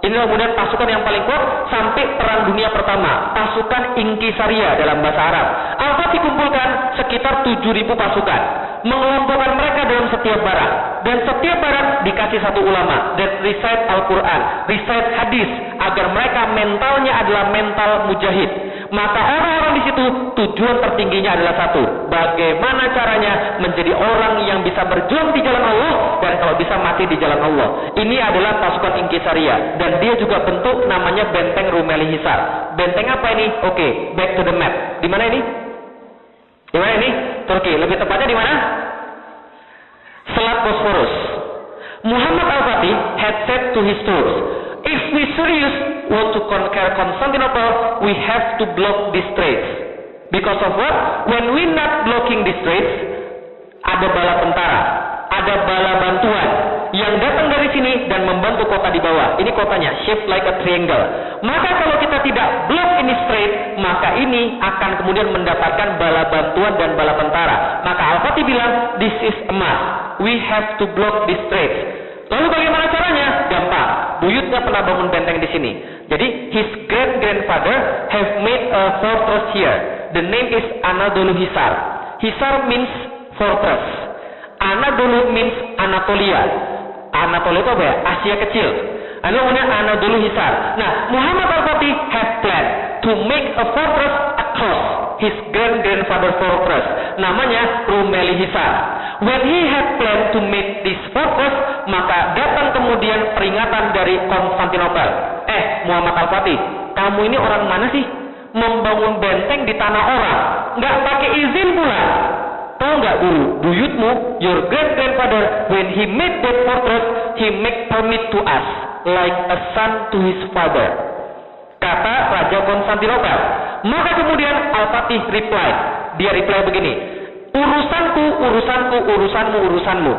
Inilah kemudian pasukan yang paling kuat sampai Perang Dunia Pertama, pasukan Inkisaria dalam bahasa Arab. Al-Fatih kumpulkan sekitar 7.000 pasukan, mengelompokkan mereka dalam setiap barak, dan setiap barak dikasih satu ulama dan recite Al-Quran, recite hadis, agar mereka mentalnya adalah mental mujahid. Maka orang-orang di situ tujuan tertingginya adalah satu, bagaimana caranya menjadi orang yang bisa berjuang di jalan Allah dan kalau bisa mati di jalan Allah. Ini adalah pasukan Inkisaria dan dia juga bentuk namanya benteng Rumeli Hisar. Benteng apa ini? Oke, back to the map. Di mana ini? Di mana ini? Turki. Lebih tepatnya di mana? Selat Bosphorus. Muhammad Al-Fatih had said to his troops, if we serious want to conquer Constantinople, we have to block these straits. Because of what? When we not blocking these straits, ada bala tentara, ada bala bantuan yang datang dari sini dan membantu kota di bawah. Ini kotanya, shaped like a triangle. Maka kalau kita tidak block ini strait, maka ini akan kemudian mendapatkan bala bantuan dan bala tentara. Maka Al-Fatih bilang, this is a must. We have to block these straits. Lalu bagaimana caranya? Gampang. Buyutnya pernah bangun benteng di sini. Jadi his great-grandfather have made a fortress here. The name is Anadolu Hisar. Hisar means fortress. Anadolu means Anatolia. Anatolia itu apa ya? Asia kecil. Lalu kemudian Anadolu Hisar. Nah, Muhammad Al-Fatih have planned to make a fortress across his great-grandfather fortress. Namanya Rumeli Hisar. When he had planned to make this fortress, maka datang kemudian peringatan dari Konstantinopel. Muhammad Al-Fatih, kamu ini orang mana sih? Membangun benteng di tanah orang, nggak pakai izin pula. Tahu nggak dulu, buyutmu, your great-grandfather, when he made that fortress, he make permit to us, like a son to his father. Kata Raja Konstantinopel. Maka kemudian Al-Fatih reply. Dia reply begini, urusanku, urusanku, urusanmu, urusanmu.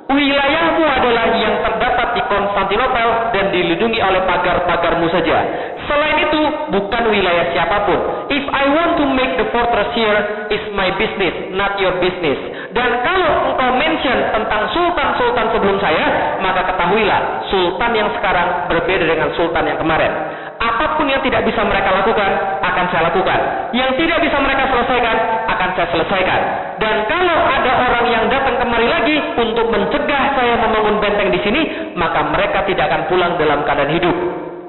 Wilayahmu adalah yang terdapat di Konstantinopel dan dilindungi oleh pagar-pagarmu saja. Selain itu, bukan wilayah siapapun. If I want to make the fortress here, is my business, not your business. Dan kalau engkau mention tentang sultan-sultan sebelum saya, maka ketahuilah, sultan yang sekarang berbeda dengan sultan yang kemarin. Apapun yang tidak bisa mereka lakukan, akan saya lakukan. Yang tidak bisa mereka selesaikan, akan saya selesaikan. Dan kalau ada orang yang datang kemari lagi untuk mencegah saya membangun benteng di sini, maka mereka tidak akan pulang dalam keadaan hidup.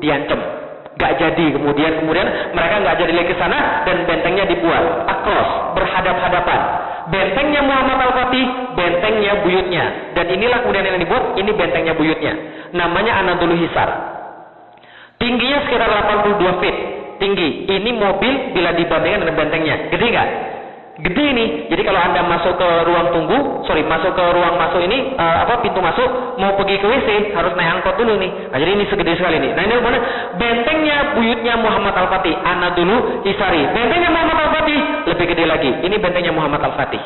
Diancam. Gak jadi. Kemudian mereka gak jadi lagi ke sana dan bentengnya dibuat across, berhadap-hadapan. Bentengnya Muhammad Al-Fatih, bentengnya buyutnya. Dan inilah kemudian yang dibuat, ini bentengnya buyutnya. Namanya Anadolu Hisar. Tingginya sekitar 82 feet tinggi. Ini mobil bila dibandingkan dengan bentengnya. Gede nggak? Gede ini. Jadi kalau Anda masuk ke ruang tunggu, masuk ke ruang masuk ini, pintu masuk, mau pergi ke WC, harus naik angkot dulu nih. Nah, jadi ini segede sekali nih. Nah, ini mana? Bentengnya buyutnya Muhammad Al-Fatih, Anadolu Hisari. Bentengnya Muhammad Al-Fatih lebih gede lagi. Ini bentengnya Muhammad Al-Fatih.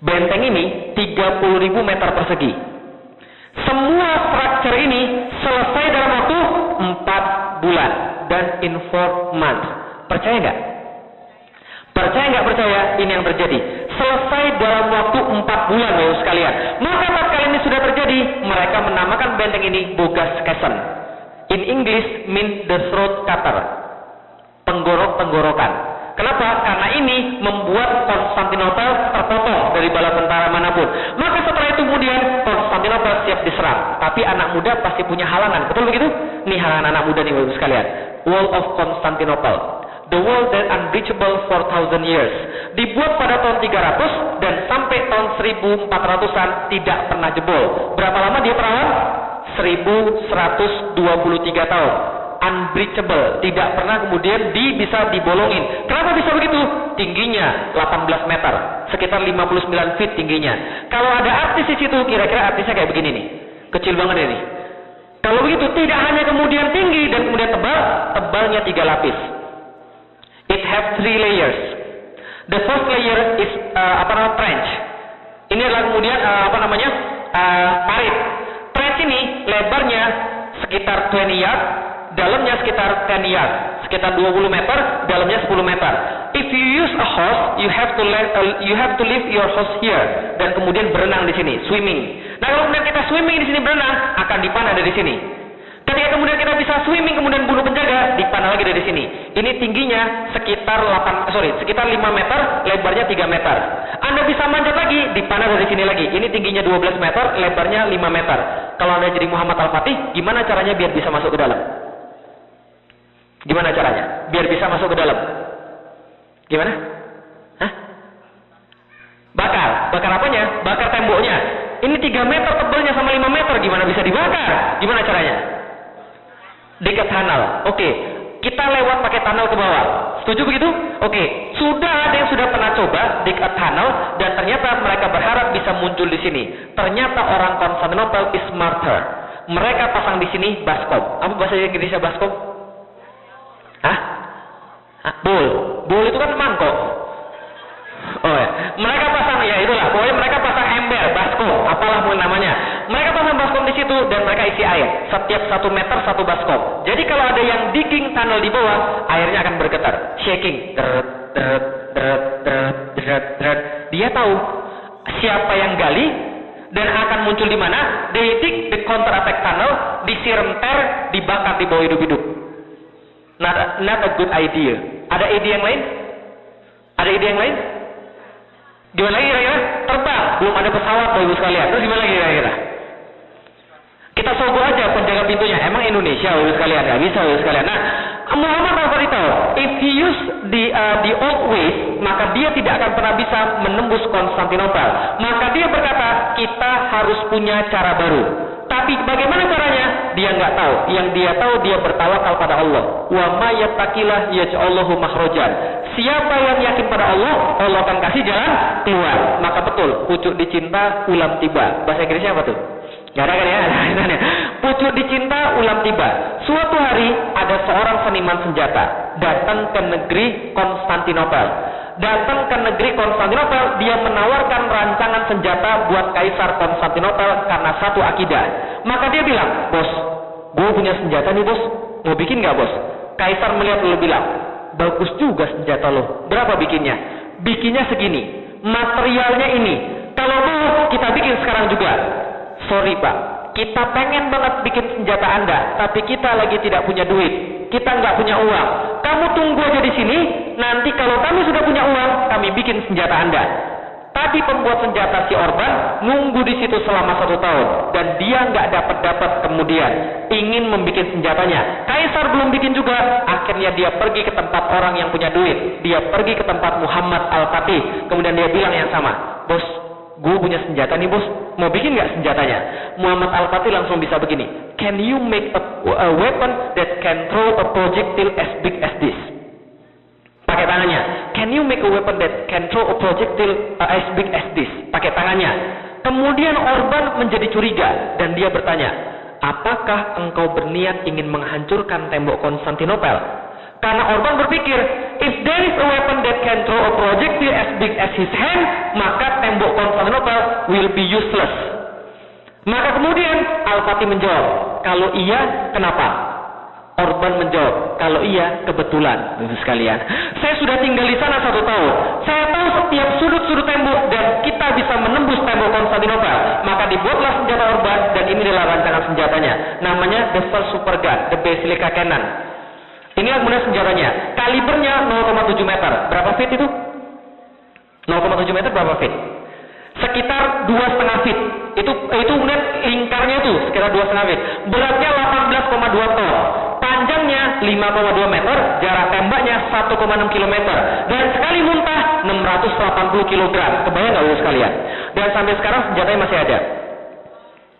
Benteng ini 30.000 meter persegi. Semua struktur ini selesai dalam waktu 4 bulan dan in 4 months. Percaya nggak? Percaya nggak percaya? Ini yang terjadi. Selesai dalam waktu 4 bulan, Bapak sekalian. Maka tatkala ini sudah terjadi, mereka menamakan benteng ini Bogas Castle. In English mean the throat cutter. Penggorok-penggorokan. Kenapa? Karena ini membuat Konstantinopel terpotong dari bala tentara manapun. Maka setelah itu kemudian Konstantinopel siap diserang. Tapi anak muda pasti punya halangan. Betul begitu? Nih halangan anak muda nih Bapak sekalian. Wall of Constantinople. The wall that unbreachable for 1000 years. Dibuat pada tahun 300 dan sampai tahun 1400-an tidak pernah jebol. Berapa lama dia perawat? 1123 tahun. Unbreachable, tidak pernah kemudian bisa dibolongin. Kenapa bisa begitu? Tingginya 18 meter, sekitar 59 feet tingginya. Kalau ada artis di situ, kira-kira artisnya kayak begini nih, kecil banget ini. Kalau begitu, tidak hanya kemudian tinggi dan kemudian tebal, tebalnya 3 lapis. It have 3 layers. The first layer is trench. Ini adalah kemudian parit. Trench ini lebarnya sekitar 20 yard. Dalamnya sekitar 10 yard, sekitar 20 meter, dalamnya 10 meter. If you use a hose, you have to leave your hose here dan kemudian berenang di sini, swimming. Nah, kalau kemudian kita swimming di sini berenang, akan dipanah dari sini. Ketika kemudian kita bisa swimming kemudian bunuh penjaga, dipanah lagi dari sini. Ini tingginya sekitar 5 meter, lebarnya 3 meter. Anda bisa manjat lagi, dipanah dari sini lagi. Ini tingginya 12 meter, lebarnya 5 meter. Kalau Anda jadi Muhammad Al-Fatih, gimana caranya biar bisa masuk ke dalam? Gimana caranya? Biar bisa masuk ke dalam. Gimana? Hah? Bakar apanya? Bakar temboknya. Ini 3 meter tebalnya sama 5 meter. Gimana bisa dibakar? Gimana caranya? Dig a tunnel. Oke. Kita lewat pakai tunnel ke bawah. Setuju begitu? Oke. Sudah ada yang sudah pernah coba dig a tunnel dan ternyata mereka berharap bisa muncul di sini. Ternyata orang Konstantinopel is smarter. Mereka pasang di sini baskom. Apa bahasa Inggrisnya baskom? Bol itu kan mangkok. Oh ya. Mereka pasang, ya itulah. Pokoknya mereka pasang ember, baskom, apalah pun namanya. Mereka pasang baskom di situ dan mereka isi air. Setiap 1 meter 1 baskom. Jadi kalau ada yang digging tunnel di bawah, airnya akan bergetar, shaking. Dia tahu siapa yang gali dan akan muncul di mana. They dig the counter attack tunnel, disiram ter, dibakar di bawah hidup-hidup. Not a good idea. Ada ide yang lain? Ada ide yang lain? Gimana lagi kira-kira? Terbang, belum ada pesawat Bapak Ibu sekalian. Terus gimana lagi kira-kira? Kita sogo aja penjaga pintunya. Emang Indonesia Bapak Ibu sekalian? Gak bisa Bapak Ibu sekalian. Nah, Muhammad Al-Fatih tahu, if he use the old ways, maka dia tidak akan pernah bisa menembus Konstantinopel. Maka dia berkata, kita harus punya cara baru. Tapi bagaimana caranya? Dia nggak tahu. Yang dia tahu, dia bertawakal pada Allah. Wa ma yattaqillah yaj'allahu makhrajan. Siapa yang yakin pada Allah, Allah akan kasih jalan keluar. Maka betul, pucuk dicinta, ulam tiba. Bahasa Inggrisnya apa tuh? Nggak ada kan ya? Pucuk dicinta, ulam tiba. Suatu hari ada seorang seniman senjata datang ke negeri Konstantinopel. datang ke negeri Konstantinopel, dia menawarkan rancangan senjata buat Kaisar Konstantinopel karena satu akidah. Maka dia bilang, bos, gue punya senjata nih bos, mau bikin nggak bos? Kaisar melihat lalu bilang, bagus juga senjata lo, berapa bikinnya? Bikinnya segini, materialnya ini, kalau mau kita bikin sekarang juga. Sorry pak, kita pengen banget bikin senjata Anda, tapi kita lagi tidak punya duit. Kita nggak punya uang. Kamu tunggu aja di sini. Nanti kalau kami sudah punya uang, kami bikin senjata Anda. Tadi pembuat senjata si Orban nunggu di situ selama 1 tahun dan dia nggak dapat kemudian ingin membuat senjatanya. Kaisar belum bikin juga. Akhirnya dia pergi ke tempat orang yang punya duit. Dia pergi ke tempat Muhammad Al-Fatih. Kemudian dia bilang yang sama, bos, gue punya senjata nih bos, mau bikin nggak senjatanya? Muhammad Al-Fatih langsung bisa begini, can you make a weapon that can throw a projectile as big as this? Pakai tangannya, can you make a weapon that can throw a projectile as big as this? Pakai tangannya. Kemudian Orban menjadi curiga dan dia bertanya, apakah engkau berniat ingin menghancurkan tembok Konstantinopel? Karena Orban berpikir, if there is a weapon that can throw a projectile as big as his hand, maka tembok Konstantinopel will be useless. Maka kemudian Al-Fatih menjawab, kalau iya, kenapa? Orban menjawab, kalau iya, kebetulan. Bapak sekalian, saya sudah tinggal di sana 1 tahun. Saya tahu setiap sudut-sudut tembok dan kita bisa menembus tembok Konstantinopel. Maka dibuatlah senjata Orban dan ini adalah rancangan senjatanya. Namanya the first super gun, the Basilica Cannon. Inilah kemudian senjatanya. Kalibernya 0,7 meter. Berapa feet itu? 0,7 meter berapa feet? Sekitar 2,5 feet. Itu kemudian lingkarnya itu sekitar 2,5 feet. Beratnya 18,2 ton. Panjangnya 5,2 meter. Jarak tembaknya 1,6 km. Dan sekali muntah 680 kg. Kebayang nggak Bapak sekalian? Dan sampai sekarang senjatanya masih ada.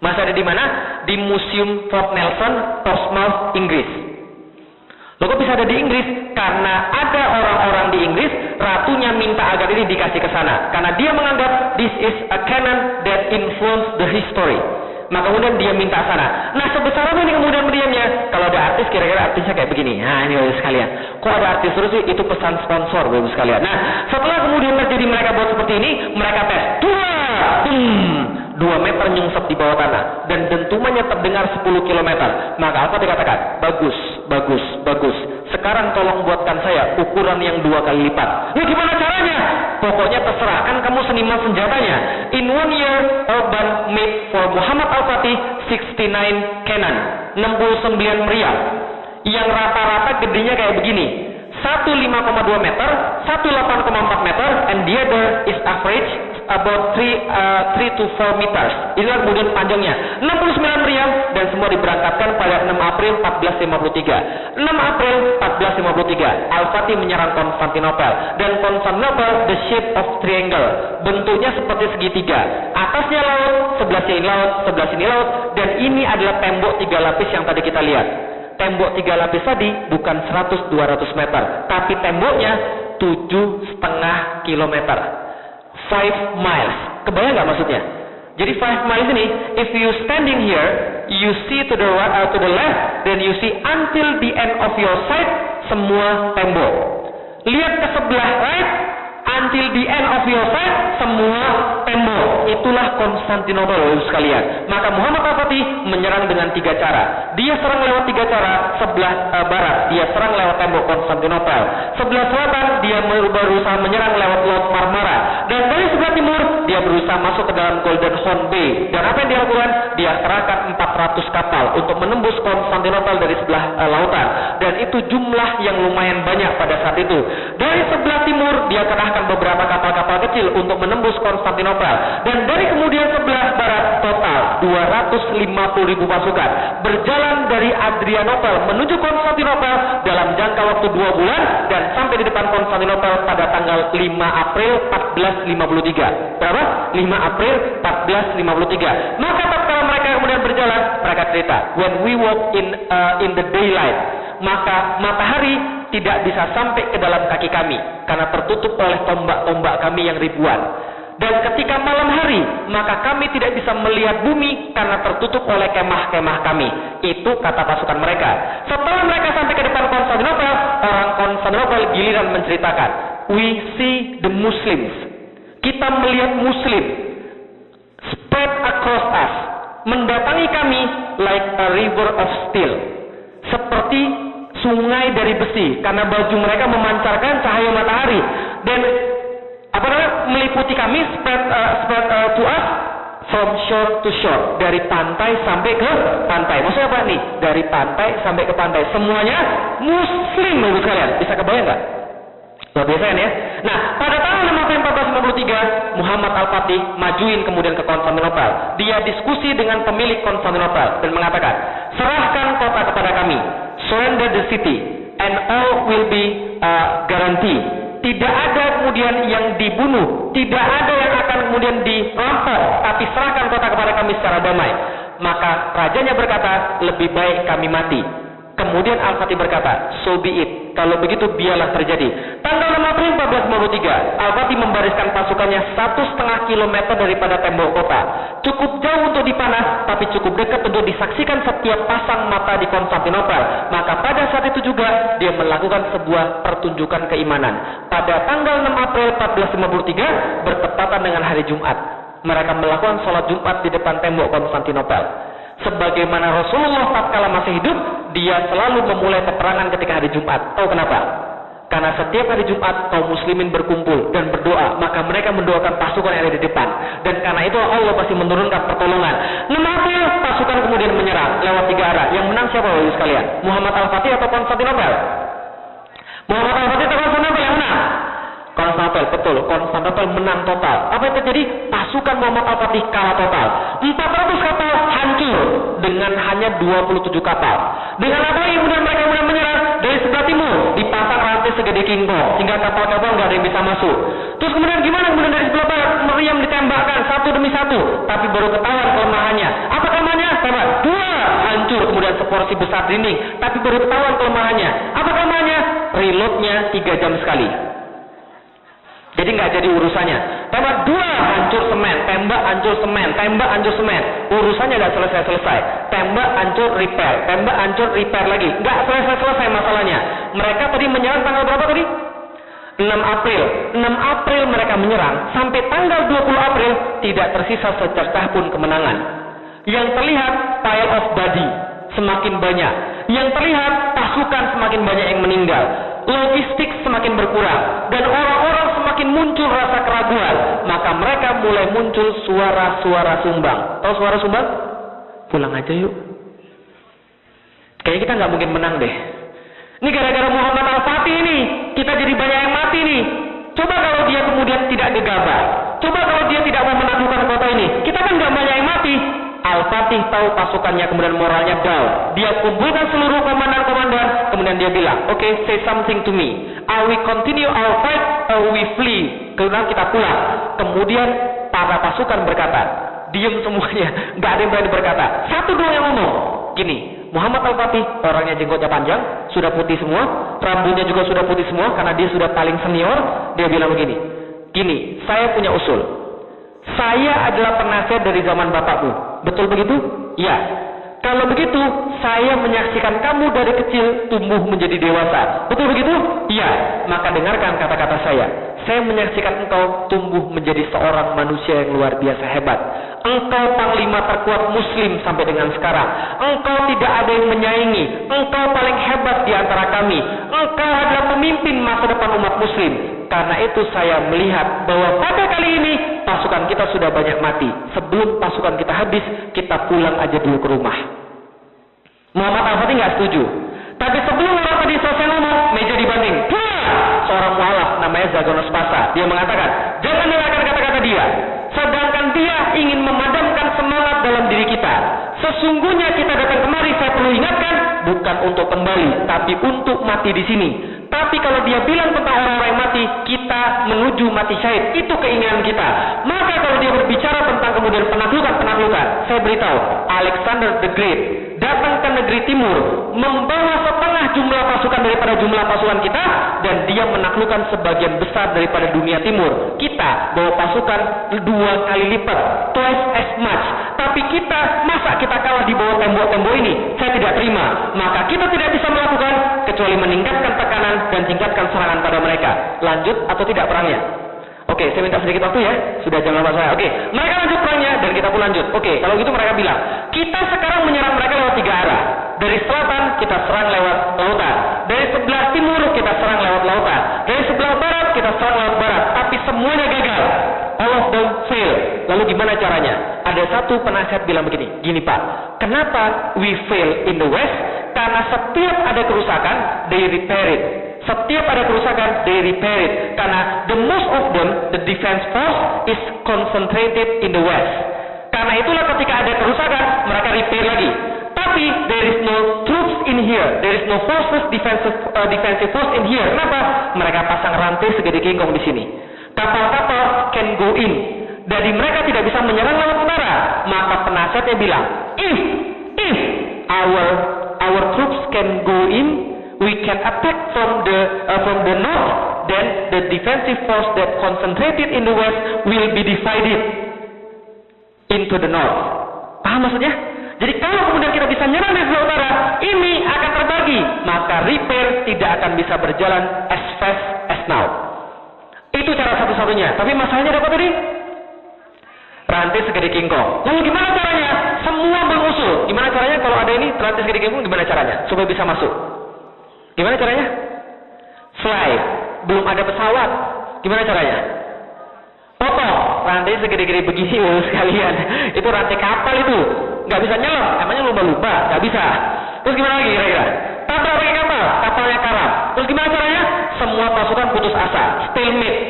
Masih ada di mana? Di Museum Fort Nelson, Portsmouth, Inggris. Loh kok bisa ada di Inggris? Karena ada orang-orang di Inggris, ratunya minta agar ini dikasih ke sana. Karena dia menganggap this is a cannon that influence the history. Maka kemudian dia minta sana. Nah sebesar apa ini kemudian meriamnya? Kalau ada artis, kira-kira artisnya kayak begini. Nah ini Bapak sekalian. Kok ada artis terus sih? Itu pesan sponsor Bapak sekalian. Nah setelah kemudian terjadi mereka buat seperti ini, mereka tes. 2 meter nyungsep di bawah tanah dan dentumannya terdengar 10 km. Maka apa dikatakan? Bagus. Sekarang tolong buatkan saya ukuran yang 2 kali lipat. Ini gimana caranya? Pokoknya terserah, kan kamu seniman senjatanya. In 1 year, Orban made for Muhammad Al-Fatih 69 cannon, 69 meriam. Yang rata-rata gedenya kayak begini. Satu 5,2 meter, satu 8,4 meter, and the other is average about 3 to 4 meters. Inilah kemudian panjangnya 69 meriam dan semua diberangkatkan pada 6 April 1453. 6 April 1453 Al-Fatih menyerang Konstantinopel dan Konstantinopel the shape of triangle, bentuknya seperti segitiga, atasnya laut, sebelah sini laut, sebelah sini laut, dan ini adalah tembok 3 lapis yang tadi kita lihat. Tembok 3 lapis tadi bukan 100-200 meter, tapi temboknya 7,5 kilometer. 5 miles. Kebayang nggak maksudnya? Jadi 5 miles ini, if you standing here, you see to the right, to the left, then you see until the end of your side, semua tembok. Lihat ke sebelah right, until the end of your side, semua tembok. Itulah Konstantinopel sekalian. Maka Muhammad Al-Fatih menyerang dengan 3 cara. Dia serang lewat 3 cara. Sebelah barat, dia serang lewat tembok Konstantinopel. Sebelah selatan, dia berusaha menyerang lewat Laut Marmara. Dan dari sebelah timur, dia berusaha masuk ke dalam Golden Horn Bay. Dan apa yang dia lakukan? Dia kerahkan 400 kapal untuk menembus Konstantinopel dari sebelah lautan. Dan itu jumlah yang lumayan banyak pada saat itu. Dari sebelah timur, dia kerahkan beberapa kapal-kapal kecil untuk menembus Konstantinopel. Dan dari kemudian sebelah barat, total 250.000 pasukan berjalan dari Adrianopel menuju Konstantinopel dalam jangka waktu 2 bulan dan sampai di depan Konstantinopel pada tanggal 5 April 1453. Berapa? 5 April 1453. Maka tatkala mereka kemudian berjalan, mereka cerita, when we walk in the daylight, maka matahari tidak bisa sampai ke dalam kaki kami karena tertutup oleh tombak-tombak kami yang ribuan. Dan ketika malam hari, maka kami tidak bisa melihat bumi karena tertutup oleh kemah-kemah kami. Itu kata pasukan mereka. Setelah mereka sampai ke depan Konstantinopel, orang Konstantinopel giliran menceritakan, we see the Muslims. Kita melihat Muslim spread across us, mendatangi kami like a river of steel, seperti sungai dari besi, karena baju mereka memancarkan cahaya matahari dan meliputi kami, spread to us from shore to shore, dari pantai sampai ke pantai. Maksudnya apa nih? Dari pantai sampai ke pantai, semuanya Muslim, Bapak sekalian. Bisa kebayang nggak? Luar biasa kan ya? Nah, pada tahun 1453, Muhammad Al-Fatih majuin kemudian ke Konstantinopel. Dia diskusi dengan pemilik Konstantinopel dan mengatakan, serahkan kota kepada kami, surrender the city, and all will be guaranteed. Tidak ada kemudian yang dibunuh, tidak ada yang akan kemudian dirampok, tapi serahkan kota kepada kami secara damai. Maka rajanya berkata, lebih baik kami mati. Kemudian Al-Fatih berkata, so be it. Kalau begitu biarlah terjadi. Tanggal 6 April 1453, Al-Fatih membariskan pasukannya 1,5 kilometer daripada tembok kota. Cukup jauh untuk dipanah, tapi cukup dekat untuk disaksikan setiap pasang mata di Konstantinopel. Maka pada saat itu juga dia melakukan sebuah pertunjukan keimanan. Pada tanggal 6 April 1453, bertepatan dengan hari Jumat, mereka melakukan sholat Jumat di depan tembok Konstantinopel. Sebagaimana Rasulullah tatkala masih hidup, dia selalu memulai peperangan ketika hari Jumat. Tahu kenapa? Karena setiap hari Jumat kaum muslimin berkumpul dan berdoa, maka mereka mendoakan pasukan yang ada di depan. Dan karena itu Allah pasti menurunkan pertolongan. 6 April pasukan kemudian menyerang lewat 3 arah. Yang menang siapa Bapak sekalian? Muhammad Al-Fatih atau Konstantinopel? Muhammad Al-Fatih atau Konstantinopel yang menang? Konstantinopel, betul. Konstantinopel menang total. Apa yang terjadi? Pasukan Muhammad Al-Fatih kalah total. 400 kapal hancur dengan hanya 27 kapal. Dengan apa yang kemudian mereka menyerang dari sebelah timur, dipasang rantai segede kingkong sehingga kapal-kapal nggak ada yang bisa masuk. Terus kemudian gimana? Kemudian dari sebelah barat meriam ditembakkan satu demi satu, tapi baru ketahuan kelemahannya. Apa kelemahannya? Sama, 2 hancur, kemudian seporsi besar dinding, tapi baru ketahuan kelemahannya. Apa kelemahannya? Reloadnya 3 jam sekali. Jadi nggak jadi urusannya. Tembak 2 hancur semen, tembak hancur semen, tembak hancur semen. Urusannya nggak selesai. Tembak hancur repair, tembak hancur repair lagi. Nggak selesai masalahnya. Mereka tadi menyerang tanggal berapa tadi? 6 April. 6 April mereka menyerang. Sampai tanggal 20 April tidak tersisa secercah pun kemenangan. Yang terlihat pile of body semakin banyak. Yang terlihat pasukan semakin banyak yang meninggal. Logistik semakin berkurang dan orang-orang semakin muncul rasa keraguan, maka mereka mulai muncul suara-suara sumbang. Tahu suara sumbang? Pulang aja yuk. Kayaknya kita nggak mungkin menang deh. Ini gara-gara Muhammad Al-Fatih ini, kita jadi banyak yang mati nih. Coba kalau dia kemudian tidak gegabah, coba kalau dia tidak mau menaklukkan kota ini, kita kan nggak banyak yang mati. Al-Fatih tahu pasukannya kemudian moralnya down. Dia kumpulkan seluruh komandan-komandan, kemudian dia bilang, okay, say something to me. Are we continue our fight or we flee? Kemudian kita pulang. Kemudian para pasukan berkata, diam semuanya, nggak ada yang berani berkata. Satu doang yang ngomong, gini, Muhammad Al-Fatih orangnya jenggotnya panjang, sudah putih semua, rambutnya juga sudah putih semua karena dia sudah paling senior. Dia bilang begini, gini, saya punya usul. Saya adalah penasihat dari zaman bapakmu. Betul begitu? Ya. Kalau begitu, saya menyaksikan kamu dari kecil tumbuh menjadi dewasa. Betul begitu? Ya. Maka dengarkan kata-kata saya. Saya menyaksikan engkau tumbuh menjadi seorang manusia yang luar biasa hebat. Engkau panglima terkuat muslim sampai dengan sekarang. Engkau tidak ada yang menyaingi. Engkau paling hebat di antara kami. Engkau adalah pemimpin masa depan umat muslim. Karena itu saya melihat bahwa pada kali ini pasukan kita sudah banyak mati. Sebelum pasukan kita habis, kita pulang aja dulu ke rumah. Muhammad Al-Fatih nggak setuju. Tapi sebelum orang tadi selesai ngomong, meja dibanting. Seorang mualaf namanya Zagonos Pasa. Dia mengatakan, jangan dengarkan kata-kata dia. Sedangkan dia ingin memadamkan semangat dalam diri kita. Sesungguhnya kita datang kemari, saya perlu ingatkan, bukan untuk kembali, tapi untuk mati di sini. Tapi kalau dia bilang tentang orang-orang yang mati, kita menuju mati syahid. Itu keinginan kita. Maka kalau dia berbicara tentang kemudian penaklukan, saya beritahu, Alexander the Great datang ke negeri timur, membawa setengah jumlah pasukan daripada jumlah pasukan kita, dan dia menaklukkan sebagian besar daripada dunia timur. Kita bawa pasukan 2 kali lipat, twice as much. Tapi kita, masa kita kalah di bawah tembok-tembok ini? Saya tidak terima. Maka kita tidak bisa melakukan kecuali meningkatkan tekanan dan tingkatkan serangan pada mereka. Lanjut atau tidak perangnya? Oke, saya minta sedikit waktu ya. Sudah jam 8 saya. Oke, mereka lanjut perangnya dan kita pun lanjut. Oke, kalau gitu mereka bilang, kita sekarang menyerang mereka lewat 3 arah. Dari selatan kita serang lewat lautan. Dari sebelah timur kita serang lewat lautan. Dari sebelah barat kita serang lewat barat. Tapi semuanya gagal. All of them fail. Lalu gimana caranya? Ada satu penasihat bilang begini, gini Pak, kenapa we fail in the west? Karena setiap ada kerusakan, they repair it. Setiap ada kerusakan, they repair it. Karena the most of them, the defense force is concentrated in the west. Karena itulah ketika ada kerusakan, mereka repair lagi. Tapi there is no troops in here, there is no forces defensive force in here. Kenapa? Mereka pasang rantai segede kingkong di sini. Kapal-kapal can go in. Jadi mereka tidak bisa menyerang lewat utara. Maka penasihatnya bilang, if our troops can go in, we can attack from the north, then the defensive force that concentrated in the west will be divided into the north. Paham maksudnya? Jadi kalau kemudian kita bisa menyerang dari sebelah utara, ini akan terbagi, maka repair tidak akan bisa berjalan as fast as now. Itu cara satu-satunya. Tapi masalahnya apa tadi? Rantai segede kingkong. Lalu gimana caranya? Semua mengusul. Gimana caranya kalau ada ini rantai segede kingkong? Gimana caranya supaya bisa masuk? Gimana caranya? Fly. Belum ada pesawat. Gimana caranya? Potong. Rantai segede-gede begini sekalian. Itu rantai kapal itu. Nggak bisa nyelam. Emangnya lumba-lumba? Nggak bisa. Terus gimana lagi kira-kira? Tabrak pakai kapal. Kapalnya karam. Terus gimana caranya? Semua pasukan putus asa. Stalemate.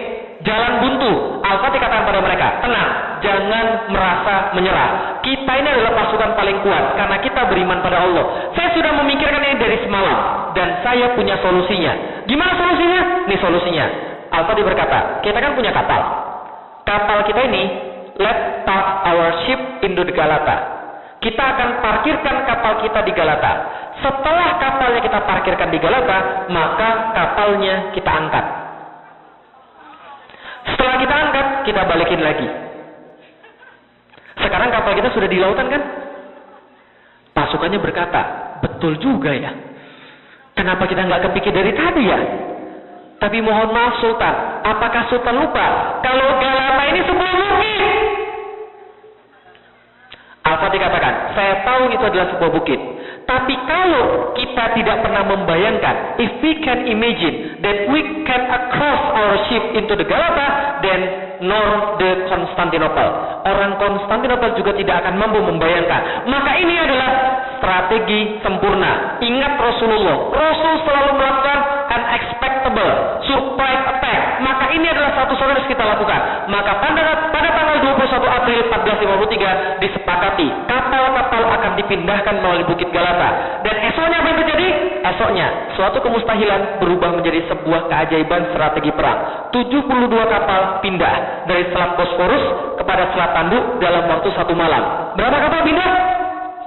Jalan buntu. Al-Fatih katakan pada mereka, tenang. Jangan merasa menyerah. Kita ini adalah pasukan paling kuat. Karena kita beriman pada Allah. Saya sudah memikirkan ini dari semalam. Dan saya punya solusinya. Gimana solusinya? Ini solusinya. Al-Fatih berkata, kita kan punya kapal. Kapal kita ini, let's park our ship into the Galata. Kita akan parkirkan kapal kita di Galata. Setelah kapalnya kita parkirkan di Galata, maka kapalnya kita angkat. Setelah kita angkat, kita balikin lagi. Sekarang kapal kita sudah di lautan kan? Pasukannya berkata, betul juga ya. Kenapa kita nggak kepikir dari tadi ya? Tapi mohon maaf Sultan, apakah Sultan lupa kalau Galata ini sebuah bukit? Al-Fatih katakan, saya tahu itu adalah sebuah bukit. Tapi kalau kita tidak pernah membayangkan, if we can imagine that we can cross our ship into the Galata, then nor the Constantinople. Orang Konstantinopel juga tidak akan mampu membayangkan. Maka ini adalah strategi sempurna. Ingat Rasulullah. Rasul selalu melakukan unexpectable, surprise attack. Maka ini adalah satu-satunya yang harus kita lakukan. Maka pada tanggal 21 April 1453 disepakati kapal-kapal akan dipindahkan melalui Bukit Galata. Dan esoknya apa yang terjadi? Esoknya suatu kemustahilan berubah menjadi sebuah keajaiban strategi perang. 72 kapal pindah dari Selat Bosporus kepada Selat Tanduk dalam waktu 1 malam. Berapa kapal pindah?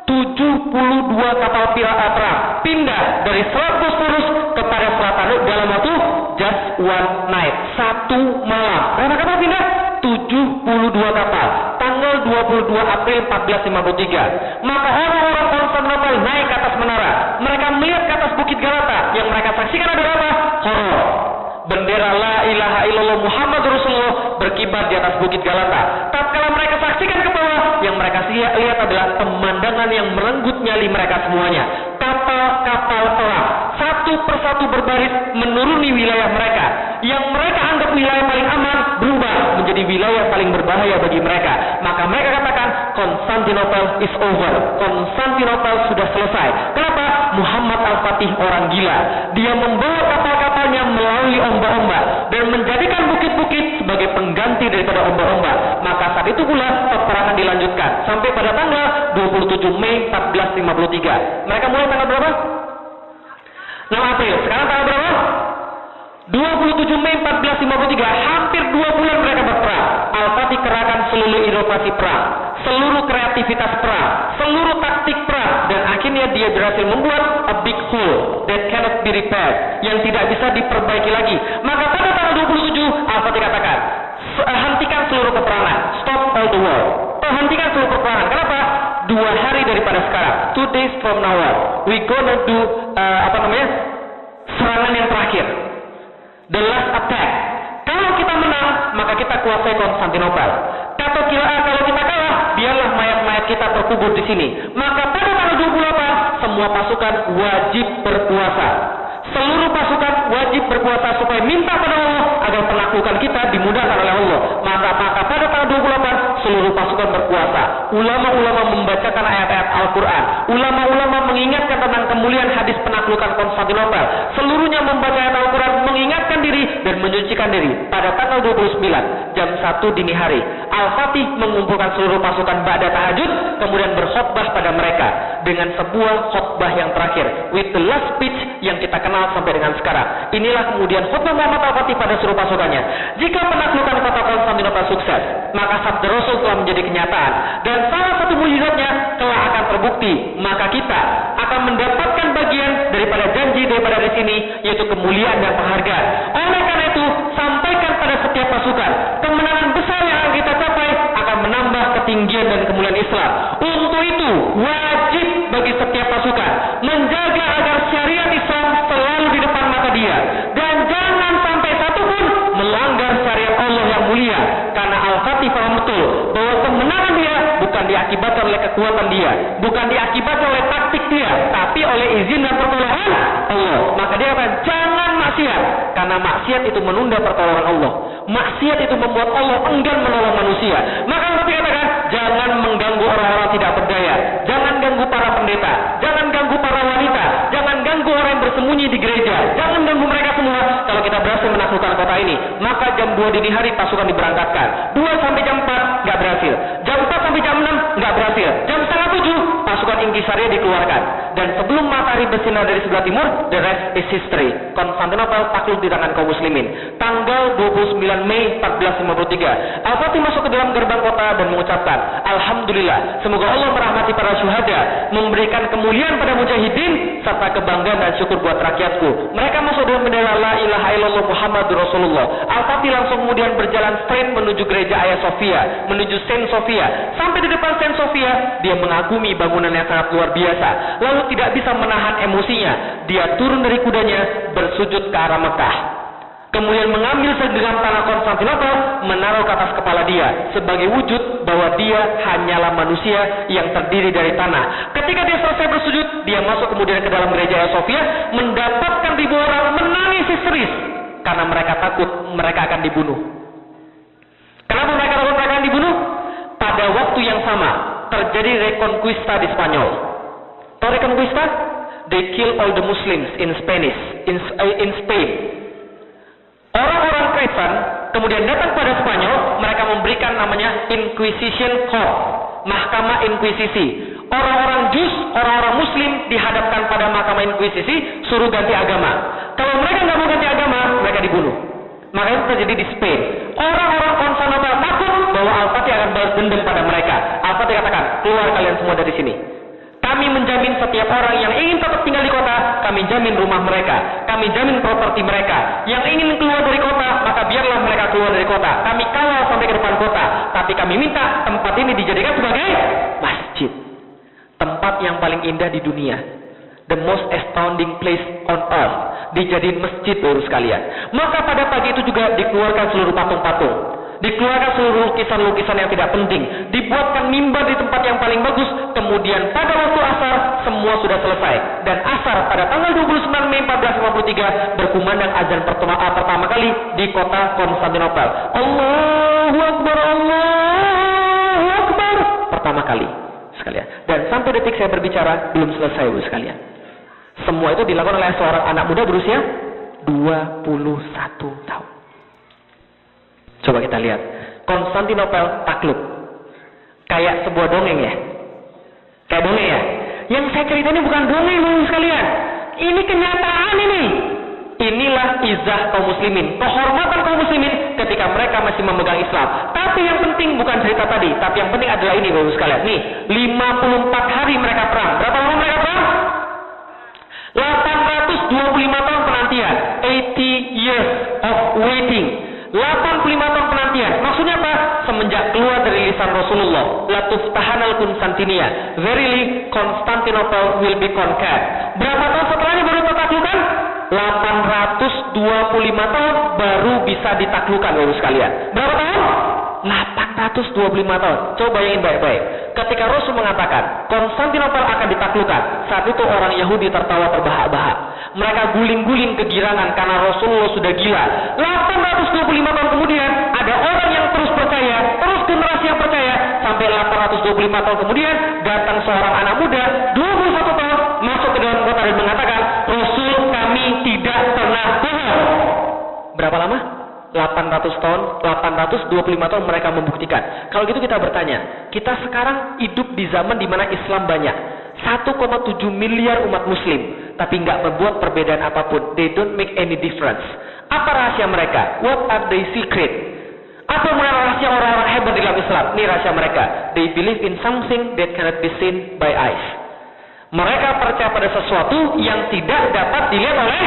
72 kapal perang pindah dari Selat Bosporus kepada Selat Tanduk dalam waktu just one night, 1 malam. Berapa kapal pindah? 72 kapal. Tanggal 22 April 1453. Maka orang-orang Konstantinopel naik ke atas menara. Mereka melihat ke atas Bukit Galata. Yang mereka saksikan adalah apa? Horor. Bendera la ilaha illallah Muhammad Rasulullah berkibar di atas Bukit Galata. Tatkala mereka saksikan ke bawah, yang mereka lihat adalah pemandangan yang merenggut nyali mereka semuanya. Kapal-kapal perang satu persatu berbaris menuruni wilayah mereka. Yang mereka anggap wilayah paling aman berubah menjadi wilayah paling berbahaya bagi mereka. Maka mereka katakan Konstantinopel is over. Konstantinopel sudah selesai. Kenapa? Muhammad Al-Fatih orang gila. Dia membawa kapal-kapalnya melalui ombak-ombak dan menjadikan bukit-bukit sebagai pengganti daripada ombak-ombak. Maka saat itu pula peperangan dilanjutkan sampai pada tanggal 27 Mei 1453. Mereka mulai tanggal berapa? 6 April. Sekarang tanggal berapa? 27 Mei 1453, hampir 2 bulan mereka berperang. Al-Fatih kerahkan seluruh inovasi perang, seluruh kreativitas perang, seluruh taktik perang, dan akhirnya dia berhasil membuat a big hole that cannot be repaired, yang tidak bisa diperbaiki lagi. Maka pada tanggal 27 Al-Fatih katakan, hentikan seluruh peperangan, stop all the war. Hentikan seluruh peperangan. Kenapa? 2 hari daripada sekarang, 2 days from now on, we gonna do serangan yang terakhir, the last attack. Kalau kita menang, maka kita kuasai Konstantinopel. Kalau kita kalah, biarlah mayat-mayat kita terkubur di sini. Maka pada tanggal 28, semua pasukan wajib berpuasa. Seluruh pasukan wajib berpuasa supaya minta pada Allah agar penaklukan kita dimudahkan oleh Allah. Maka pada tanggal 28, seluruh pasukan berpuasa. Ulama-ulama membacakan ayat-ayat Al-Quran. Ulama-ulama mengingatkan tentang kemuliaan hadis penaklukan Konstantinopel. Seluruhnya membaca ayat Al-Quran, mengingatkan diri dan menyucikan diri. Pada tanggal 29, jam 1 dini hari, Al-Fatih mengumpulkan seluruh pasukan ba'da tahajud, kemudian berkhutbah pada mereka dengan sebuah khutbah yang terakhir, with the last speech yang kita kenal sampai dengan sekarang. Inilah kemudian khutbah Muhammad Al-Fatih pada seluruh pasukannya. Jika penaklukan kota Konstantinopel sukses, maka sabda Rasul telah menjadi kenyataan, dan salah satu mukjizatnya telah akan terbukti. Maka kita akan mendapatkan bagian daripada janji daripada di sini, yaitu kemuliaan dan penghargaan. Oleh karena itu, sampaikan pada setiap pasukan, kemenangan besar yang akan kita capai akan menambah ketinggian dan kemuliaan Islam. Untuk itu, wajib bagi setiap pasukan menjaga agar syariat Islam selalu di depan mata dia, dan jangan sampai satu pun melanggar syariat Allah yang mulia. Karena Al-Fatih paham betul bahwa kemenangan dia bukan diakibatkan oleh kekuatan dia, bukan diakibatkan oleh taktik dia, tapi oleh izin dan pertolongan Allah. Maka dia akan jangan maksiat, karena maksiat itu menunda pertolongan Allah. Maksiat itu membuat Allah enggan menolong manusia. Maka Allah dikatakan, jangan mengganggu orang-orang tidak berdaya, jangan ganggu para pendeta, jangan ganggu para wanita, jangan ganggu orang yang bersembunyi di gereja, jangan ganggu mereka semua. Kalau kita berhasil menaklukkan kota ini, maka jam 2 dini hari pasukan diberangkatkan. 2 sampai jam 4 nggak berhasil, jam 4 sampai jam 6 nggak berhasil, jam setengah 7 pasukan Inkisaria dikeluarkan. Dan sebelum matahari bersinar dari sebelah timur, the rest is history. Konstantinopel takluk di tangan kaum muslimin. Tanggal 29 Mei 1453, Al-Fatih masuk ke dalam gerbang kota dan mengucapkan, Alhamdulillah, semoga Allah merahmati para syuhada, memberikan kemuliaan pada mujahidin, serta kebanggaan dan syukur buat rakyatku. Mereka masuk dengan bendera la ilaha illallah Muhammadur Rasulullah. Al-Fatih langsung kemudian berjalan straight menuju gereja Hagia Sophia, menuju Saint Sophia. Sampai di depan Saint Sophia, dia mengagumi bangunan yang sangat luar biasa. Lalu tidak bisa menahan emosinya, dia turun dari kudanya, bersujud ke arah Mekah. Kemudian mengambil segenggam tanah Konstantinopel, menaruh ke atas kepala dia, sebagai wujud bahwa dia hanyalah manusia yang terdiri dari tanah. Ketika dia selesai bersujud, dia masuk kemudian ke dalam gereja Hagia Sophia, mendapatkan ribuan orang menangis histeris, karena mereka takut mereka akan dibunuh. Kenapa mereka takut mereka akan dibunuh? Pada waktu yang sama, terjadi reconquista di Spanyol. Tahu reconquista? They kill all the Muslims in Spain. Orang-orang Kristen kemudian datang pada Spanyol, mereka memberikan namanya Inquisition Court, mahkamah inkuisisi. Orang-orang Jus, orang-orang Muslim dihadapkan pada mahkamah inkuisisi, suruh ganti agama. Kalau mereka nggak mau ganti agama, mereka dibunuh. Maka itu terjadi di Spain. Orang-orang Konstantinopel takut bahwa Al-Fatih akan balas dendam pada mereka. Al-Fatih katakan, keluar kalian semua dari sini. Kami menjamin setiap orang yang ingin tetap tinggal di kota, kami jamin rumah mereka, kami jamin properti mereka. Yang ingin keluar dari kota, maka biarlah mereka keluar dari kota. Kami kawal sampai ke depan kota, tapi kami minta tempat ini dijadikan sebagai masjid. Tempat yang paling indah di dunia, the most astounding place on earth, dijadiin masjid, baru sekalian. Maka pada pagi itu juga dikeluarkan seluruh patung-patung, dikeluarkan seluruh lukisan-lukisan yang tidak penting, dibuatkan mimbar di tempat yang paling bagus. Kemudian pada waktu asar semua sudah selesai, dan asar pada tanggal 29 Mei 1453 berkumandang azan pertama kali di kota Konstantinopel. Allahu Akbar, Allahu Akbar, pertama kali sekalian. Dan sampai detik saya berbicara belum selesai, Bu sekalian. Semua itu dilakukan oleh seorang anak muda berusia 21 tahun. Coba kita lihat, Konstantinopel takluk. Kayak sebuah dongeng ya. Kayak dongeng ya. Yang saya cerita ini bukan dongeng, Bu sekalian. Ini kenyataan ini. Inilah izah kaum muslimin, kehormatan kaum muslimin ketika mereka masih memegang Islam. Tapi yang penting bukan cerita tadi, tapi yang penting adalah ini Bapak sekalian. Nih, 54 hari mereka perang. Berapa lama mereka perang? 825 tahun penantian. 80 years of waiting. 85 tahun penantian. Maksudnya apa? Semenjak keluar dari lisan Rasulullah, la tuftahanal Konstantinia. Verily Constantinople will be conquered. Berapa tahun setelahnya baru ditaklukan? 825 tahun baru bisa ditaklukkan Bapak sekalian. Berapa tahun? 825 tahun. Coba bayangin baik-baik. Ketika Rasul mengatakan Konstantinopel akan ditaklukkan, saat itu orang Yahudi tertawa terbahak-bahak. Mereka guling-guling kegirangan karena Rasulullah sudah gila. 825 tahun kemudian ada orang yang terus percaya, terus generasi yang percaya, sampai 825 tahun kemudian datang seorang anak muda 21 tahun masuk ke dalam kota dan mengatakan, Rasul kami tidak pernah bohong. Berapa lama? 800 tahun, 825 tahun mereka membuktikan. Kalau gitu kita bertanya, kita sekarang hidup di zaman di mana Islam banyak, 1,7 miliar umat muslim, tapi nggak membuat perbedaan apapun. They don't make any difference. Apa rahasia mereka? What are their secret? Apa rahasia orang-orang hebat di dalam Islam? Ini rahasia mereka. They believe in something that cannot be seen by eyes. Mereka percaya pada sesuatu yang tidak dapat dilihat oleh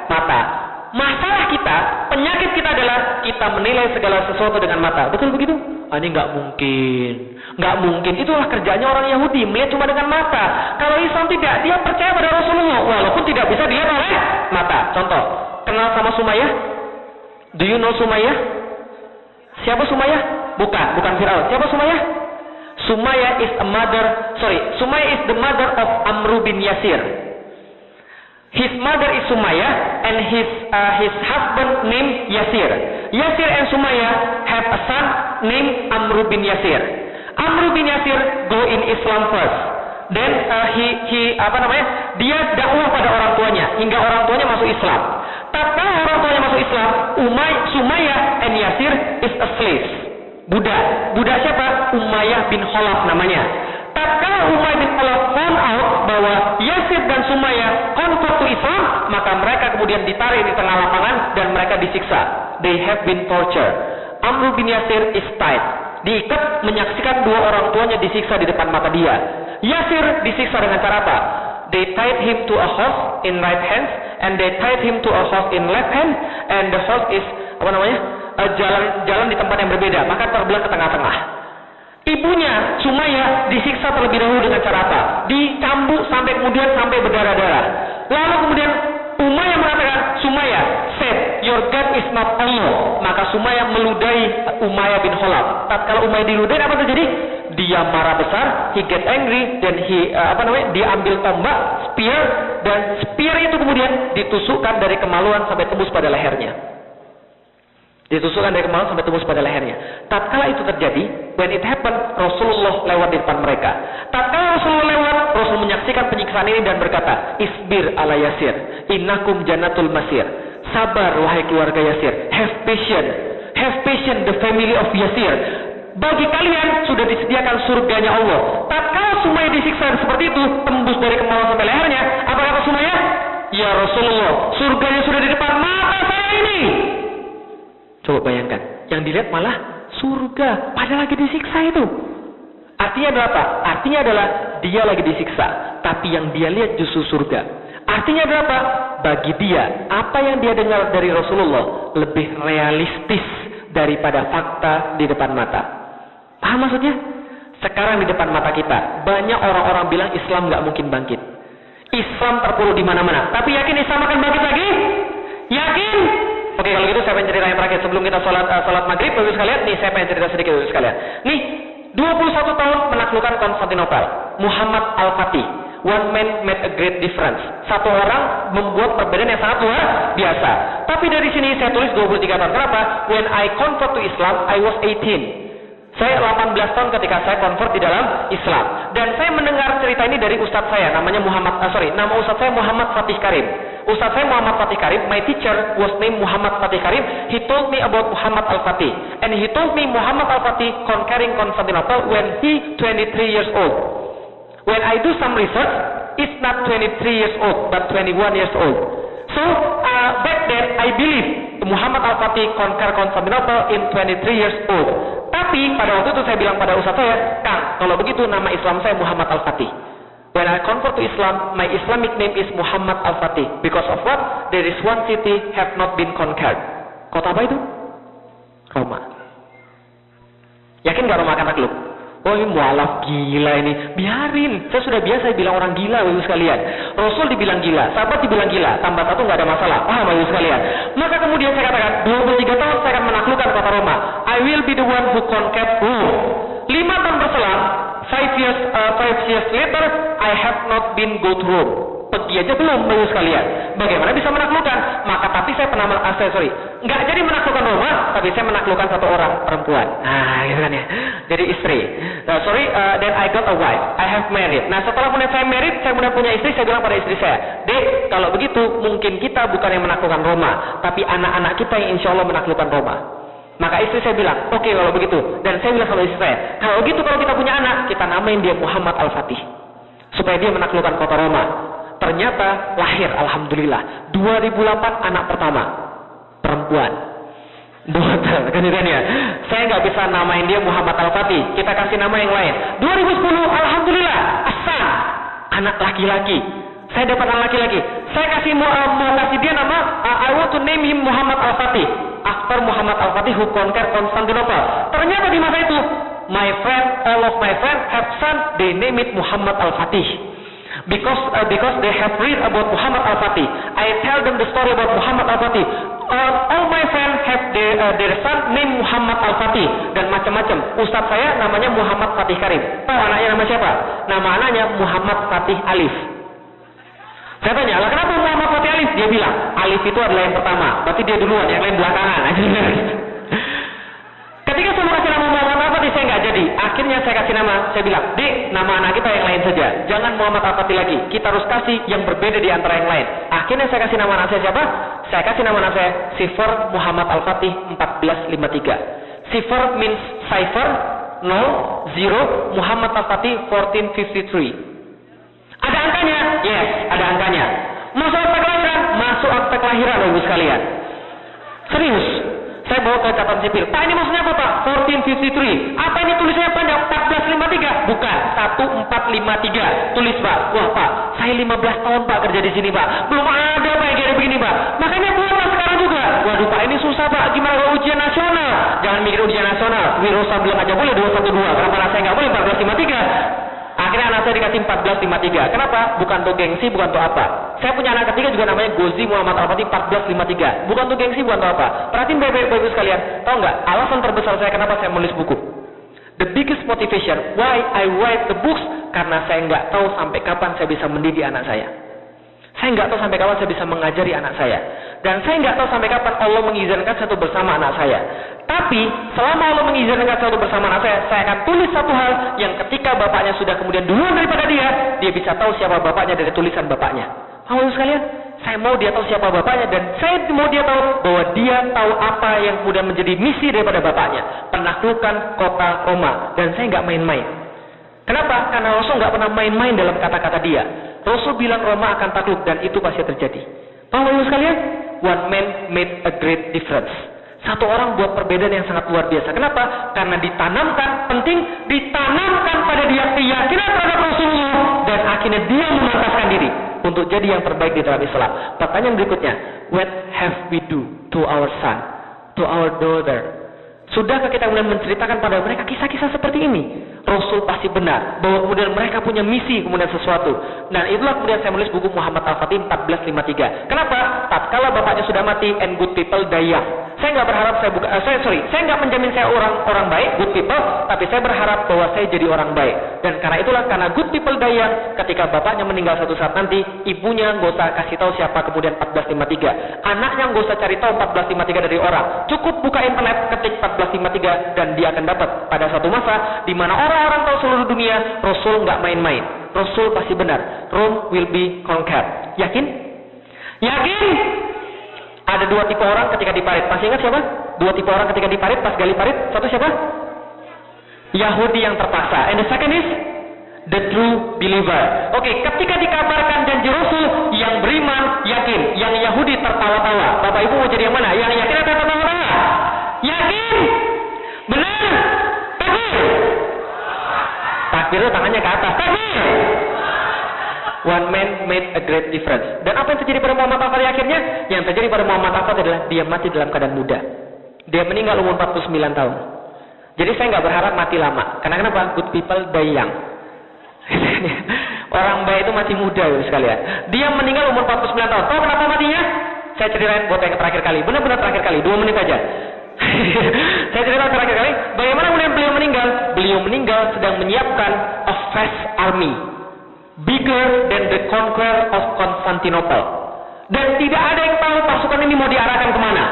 mata. Masalah kita, penyakit kita adalah kita menilai segala sesuatu dengan mata. Betul begitu? Ini nggak mungkin. Nggak mungkin. Itulah kerjanya orang Yahudi, melihat cuma dengan mata. Kalau Islam tidak, dia percaya pada Rasulullah, walaupun tidak bisa dilihat oleh mata. Contoh, kenal sama Sumayyah? Do you know Sumayyah? Siapa Sumayyah? Bukan Firaun. Siapa Sumayyah? Sumayyah is the mother of Amr bin Yasir. His mother is Sumayyah and his husband named Yasir. Yasir and Sumayyah have a son named Amr bin Yasir. Amr bin Yasir go in Islam first. Then dia dakwah pada orang tuanya hingga orang tuanya masuk Islam. Tatkala orang tuanya masuk Islam, Sumayyah and Yasir is a slave. Budak siapa? Umayyah bin Khalaf namanya. Tatkala Umayyah bin Khalaf found out bahwa Yasir dan Sumayyah convert to Islam, maka mereka kemudian ditarik di tengah lapangan dan mereka disiksa. They have been tortured. Amr bin Yasir is tied, diikat menyaksikan dua orang tuanya disiksa di depan mata dia. Yasir disiksa dengan cara apa? They tied him to a horse in right hand and they tied him to a horse in left hand, and the horse is jalan di tempat yang berbeda, maka terbelah ke tengah-tengah. Ibunya Sumayyah disiksa terlebih dahulu dengan cara apa? Dicambuk sampai berdarah-darah. Lalu kemudian Umayyah mengatakan, Sumayyah said, your God is not Allah. Maka Sumayyah meludahi Umayyah bin Khalaf. Tatkala Umayyah diludahi, apa terjadi? Dia marah besar, he get angry, dan dia ambil tombak, spear, dan spear itu kemudian ditusukkan dari kemaluan sampai tembus pada lehernya. Tatkala itu terjadi, when it happened, Rasulullah lewat di depan mereka. Tatkala Rasulullah lewat, Rasul menyaksikan penyiksaan ini dan berkata, Isbir ala Yasir, innakum jannatul masir. Sabar wahai keluarga Yasir. Have patience the family of Yasir. Bagi kalian sudah disediakan surganya Allah. Tatkala Sumayyah disiksa seperti itu, tembus dari kemaluan sampai lehernya, apa kata Sumayyah? Ya Rasulullah, surganya sudah di depan mata saya ini. Coba bayangkan, yang dilihat malah surga, padahal lagi disiksa itu. Artinya adalah apa? Artinya adalah dia lagi disiksa, tapi yang dia lihat justru surga. Artinya adalah apa? Bagi dia, apa yang dia dengar dari Rasulullah lebih realistis daripada fakta di depan mata. Paham maksudnya? Sekarang di depan mata kita, banyak orang-orang bilang Islam nggak mungkin bangkit. Islam terpuruk di mana-mana. Tapi yakin Islam akan bangkit lagi? Yakin? Oke, kalau gitu saya pengen cerita yang terakhir sebelum kita sholat maghrib, Bapak sekalian. Nih saya pengen cerita sedikit Bapak sekalian. Nih, 21 tahun menaklukkan Konstantinopel. Muhammad Al-Fatih, one man made a great difference. Satu orang membuat perbedaan yang sangat luar biasa. Tapi dari sini saya tulis 23 tahun. Kenapa? When I convert to Islam, I was 18. Saya 18 tahun ketika saya convert di dalam Islam. Dan saya mendengar cerita ini dari ustadz saya, nama ustadz saya Muhammad Fatih Karim. Ustadz saya Muhammad Fatih Karim, my teacher was named Muhammad Fatih Karim. He told me about Muhammad Al-Fatih. And he told me Muhammad Al-Fatih conquering Constantinople when he 23 years old. When I do some research, it's not 23 years old, but 21 years old. So back then I believe Muhammad Al-Fatih conquer Constantinople in 23 years old. Tapi pada waktu itu saya bilang pada ustaz saya, Kang, kalau begitu nama Islam saya Muhammad Al-Fatih. When I convert to Islam, my Islamic name is Muhammad Al-Fatih. Because of what? There is one city have not been conquered. Kota apa itu? Roma. Yakin gak Roma akan takluk? Oh ini mualaf gila ini. Biarin. Saya sudah biasa bilang orang gila, Bapak sekalian. Rasul dibilang gila, sahabat dibilang gila. Tambah satu nggak ada masalah. Bapak sekalian. Maka kemudian saya katakan, 23 tahun saya akan menaklukkan kota Roma. I will be the one who conquer Rome. 5 tahun berselang, 5 years later, I have not been go to Rome. Pergi aja belum, Bapak sekalian. Bagaimana bisa menaklukkan? Maka tapi saya pernah nggak jadi menaklukkan Roma, tapi saya menaklukkan satu orang perempuan. Nah, gitu kan ya. Jadi istri. Then I got a wife. I have married. Nah, setelah kemudian saya married, saya kemudian punya istri, saya bilang pada istri saya, Dek, kalau begitu mungkin kita bukan yang menaklukkan Roma, tapi anak-anak kita yang insya Allah menaklukkan Roma. Maka istri saya bilang, oke, kalau begitu. Dan saya bilang sama istri saya, kalau gitu kalau kita punya anak, kita namain dia Muhammad Al-Fatih, supaya dia menaklukkan kota Roma. Ternyata lahir, alhamdulillah, 2008 anak pertama, perempuan. Dokter, kan ya. Saya nggak bisa namain dia Muhammad Al-Fatih. Kita kasih nama yang lain. 2010, alhamdulillah, Hasan, anak laki-laki. Saya dapat anak laki-laki. Saya mau kasih dia nama. I want to name him Muhammad Al-Fatih. After Muhammad Al-Fatih who conquer Constantinople. Ternyata di masa itu, all of my friends have son. They name it Muhammad Al-Fatih. Because they have read about Muhammad Al-Fatih. I tell them the story about Muhammad Al-Fatih. All my friends have their son named Muhammad Al-Fatih. Dan macam-macam. Ustadz saya namanya Muhammad Fatih Karim. Tahu anaknya nama siapa? Nama anaknya Muhammad Fatih Alif. Saya tanya, lah kenapa Muhammad Fatih Alif? Dia bilang, Alif itu adalah yang pertama. Berarti dia duluan, yang lain belakangan. Ketika saya mau kasih nama Muhammad Al-Fatih, saya nggak jadi. Akhirnya saya kasih nama, saya bilang, Dek, nama anak kita yang lain saja. Jangan Muhammad Al-Fatih lagi. Kita harus kasih yang berbeda di antara yang lain. Akhirnya saya kasih nama anak saya siapa? Saya kasih nama anak saya Sifar Muhammad Al-Fatih 1453. Sifar means cipher, 0, Muhammad Al-Fatih 1453. Ada angkanya? Yes, ada angkanya. Masuk akte kelahiran? Masuk akte kelahiran, Ibu sekalian. Serius. Saya bawa ke catatan sipil. Pak, ini maksudnya apa, Pak? 1453. Apa ini tulisannya panjang? 1453? Bukan, 1453. Tulis, Pak. Wah, Pak, saya 15 tahun, Pak, kerja di sini, Pak. Belum ada, Pak, yang kayak begini, Pak. Makanya buatlah sekarang juga. Waduh, Pak, ini susah, Pak. Gimana kalau ujian nasional? Jangan mikir ujian nasional. Wirosa bilang aja boleh 212. Kenapa anak saya nggak boleh 1453? Akhirnya anak saya dikasih 1453. Kenapa? Bukan untuk gengsi, bukan untuk apa. Saya punya anak ketiga juga namanya Gozi Muhammad Al-Fatih 1453. Bukan untuk gengsi, bukan untuk apa. Perhatiin baik-baik sekalian. Tahu nggak? Alasan terbesar saya kenapa saya menulis buku. The biggest motivation why I write the books, karena saya nggak tahu sampai kapan saya bisa mendidik anak saya. Saya nggak tahu sampai kapan saya bisa mengajari anak saya. Dan saya nggak tahu sampai kapan Allah mengizinkan satu bersama anak saya. Tapi selama Allah mengizinkan satu bersama anak saya akan tulis satu hal yang ketika bapaknya sudah kemudian duluan daripada dia bisa tahu siapa bapaknya dari tulisan bapaknya. Halo sekalian, saya mau dia tahu siapa bapaknya, dan saya mau dia tahu bahwa dia tahu apa yang kemudian menjadi misi daripada bapaknya, penaklukan kota Roma. Dan saya nggak main-main. Kenapa? Karena Rasul nggak pernah main-main dalam kata-kata dia. Rasul bilang Roma akan takluk, dan itu pasti terjadi. Paham Bapak sekalian? One man made a great difference. Satu orang buat perbedaan yang sangat luar biasa. Kenapa? Karena ditanamkan pada dia keyakinan terhadap Rasulullah, dan akhirnya dia memantaskan diri untuk jadi yang terbaik di dalam Islam. Pertanyaan berikutnya, what have we do to our son, to our daughter? Sudahkah kita kemudian menceritakan pada mereka kisah-kisah seperti ini? Rasul pasti benar bahwa kemudian mereka punya misi kemudian sesuatu. Dan itulah kemudian saya menulis buku Muhammad Al-Fatih 1453. Kenapa? Tatkala bapaknya sudah mati and good people die young. Saya nggak berharap saya nggak menjamin saya orang baik, good people, tapi saya berharap bahwa saya jadi orang baik. Dan karena itulah, karena good people die young, ketika bapaknya meninggal satu saat nanti, ibunya nggak usah kasih tahu siapa kemudian 1453. Anaknya nggak usah cari tahu 1453 dari orang. Cukup buka internet, ketik 1453, dan dia akan dapat pada satu masa di mana orang tahu seluruh dunia, Rasul nggak main-main. Rasul pasti benar. Rome will be conquered. Yakin? Yakin? Ada dua tipe orang ketika di parit. Masih ingat siapa? Dua tipe orang ketika di parit, pas gali parit. Satu siapa? Yahudi yang terpaksa. And the second is the true believer. Oke, ketika dikabarkan janji Rasul, yang beriman, yang yakin. Yang Yahudi tertawa-tawa. Bapak Ibu mau jadi yang mana? Yang yakin atau tertawa-tawa? Yakin? Benar? Takbir? Takbir itu tangannya ke atas. Takbir? One man made a great difference. Dan apa yang terjadi pada Muhammad Al-Fatih akhirnya? Yang terjadi pada Muhammad Al-Fatih adalah dia mati dalam keadaan muda. Dia meninggal umur 49 tahun. Jadi saya nggak berharap mati lama. Karena kenapa? Good people die young. Orang baik itu masih muda ya sekalian. Dia meninggal umur 49 tahun. Tahu kenapa matinya? Saya ceritain buat yang terakhir kali. Benar-benar terakhir kali. 2 menit aja. Saya cerita terakhir kali. Bagaimana kemudian beliau meninggal? Beliau meninggal sedang menyiapkan a vast army. Bigger than the conqueror of Constantinople. Dan tidak ada yang tahu pasukan ini mau diarahkan kemana.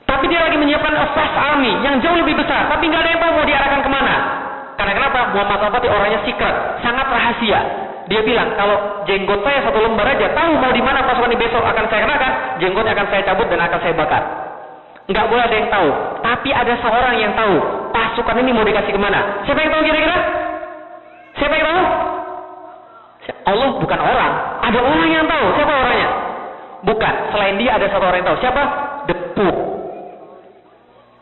Tapi dia lagi menyiapkan a vast army yang jauh lebih besar. Tapi nggak ada yang tahu mau diarahkan kemana. Karena kenapa? Muhammad Al-Fatih orangnya secret, sangat rahasia. Dia bilang, kalau jenggot saya 1 lembar aja, tahu mau di mana pasukan ini besok akan saya kenakan, jenggotnya akan saya cabut dan akan saya bakar. Nggak boleh ada yang tahu. Tapi ada seorang yang tahu pasukan ini mau dikasih kemana. Siapa yang tahu kira-kira? Siapa yang tahu? Allah bukan orang. Ada orang yang tahu. Siapa orangnya? Bukan. Selain dia ada satu orang yang tahu. Siapa? The Pope.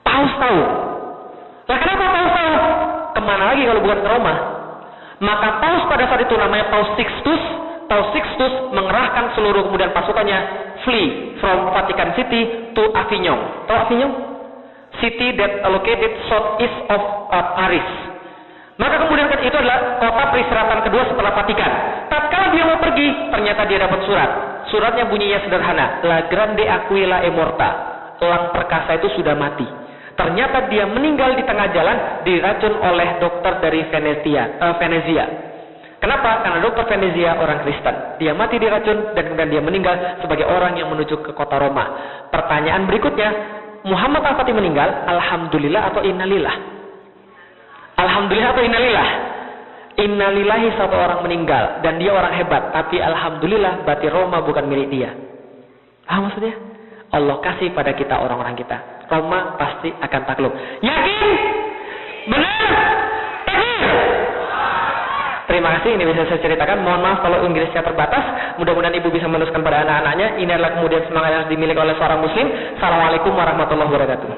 Paus tahu. Nah kenapa Paus tahu? Kemana lagi kalau bukan ke Roma? Maka Paus pada saat itu namanya Paus Sixtus. Paus Sixtus mengerahkan seluruh kemudian pasukannya flee from Vatican City to Avignon. Tahu Avignon? City that located southeast of Paris. Maka kemudian itu adalah kota peristirahatan kedua setelah Vatikan. Tatkala dia mau pergi, ternyata dia dapat surat. Suratnya bunyinya sederhana, La Grande Aquila è morta. Elang perkasa itu sudah mati. Ternyata dia meninggal di tengah jalan, diracun oleh dokter dari Venezia. Kenapa? Karena dokter Venezia orang Kristen. Dia mati diracun dan kemudian dia meninggal sebagai orang yang menuju ke kota Roma. Pertanyaan berikutnya, Muhammad Al-Fatih meninggal, alhamdulillah atau innalillah? Alhamdulillah atau innalillah? Innalillahi, satu orang meninggal dan dia orang hebat, tapi alhamdulillah berarti Roma bukan milik dia. Apa maksudnya? Allah kasih pada kita orang-orang kita. Roma pasti akan takluk. Yakin? Benar? Takbir? Terima kasih, ini bisa saya ceritakan. Mohon maaf kalau Inggrisnya terbatas. Mudah-mudahan ibu bisa meneruskan pada anak-anaknya. Ini adalah kemudian semangat yang dimiliki oleh seorang muslim. Assalamualaikum warahmatullahi wabarakatuh.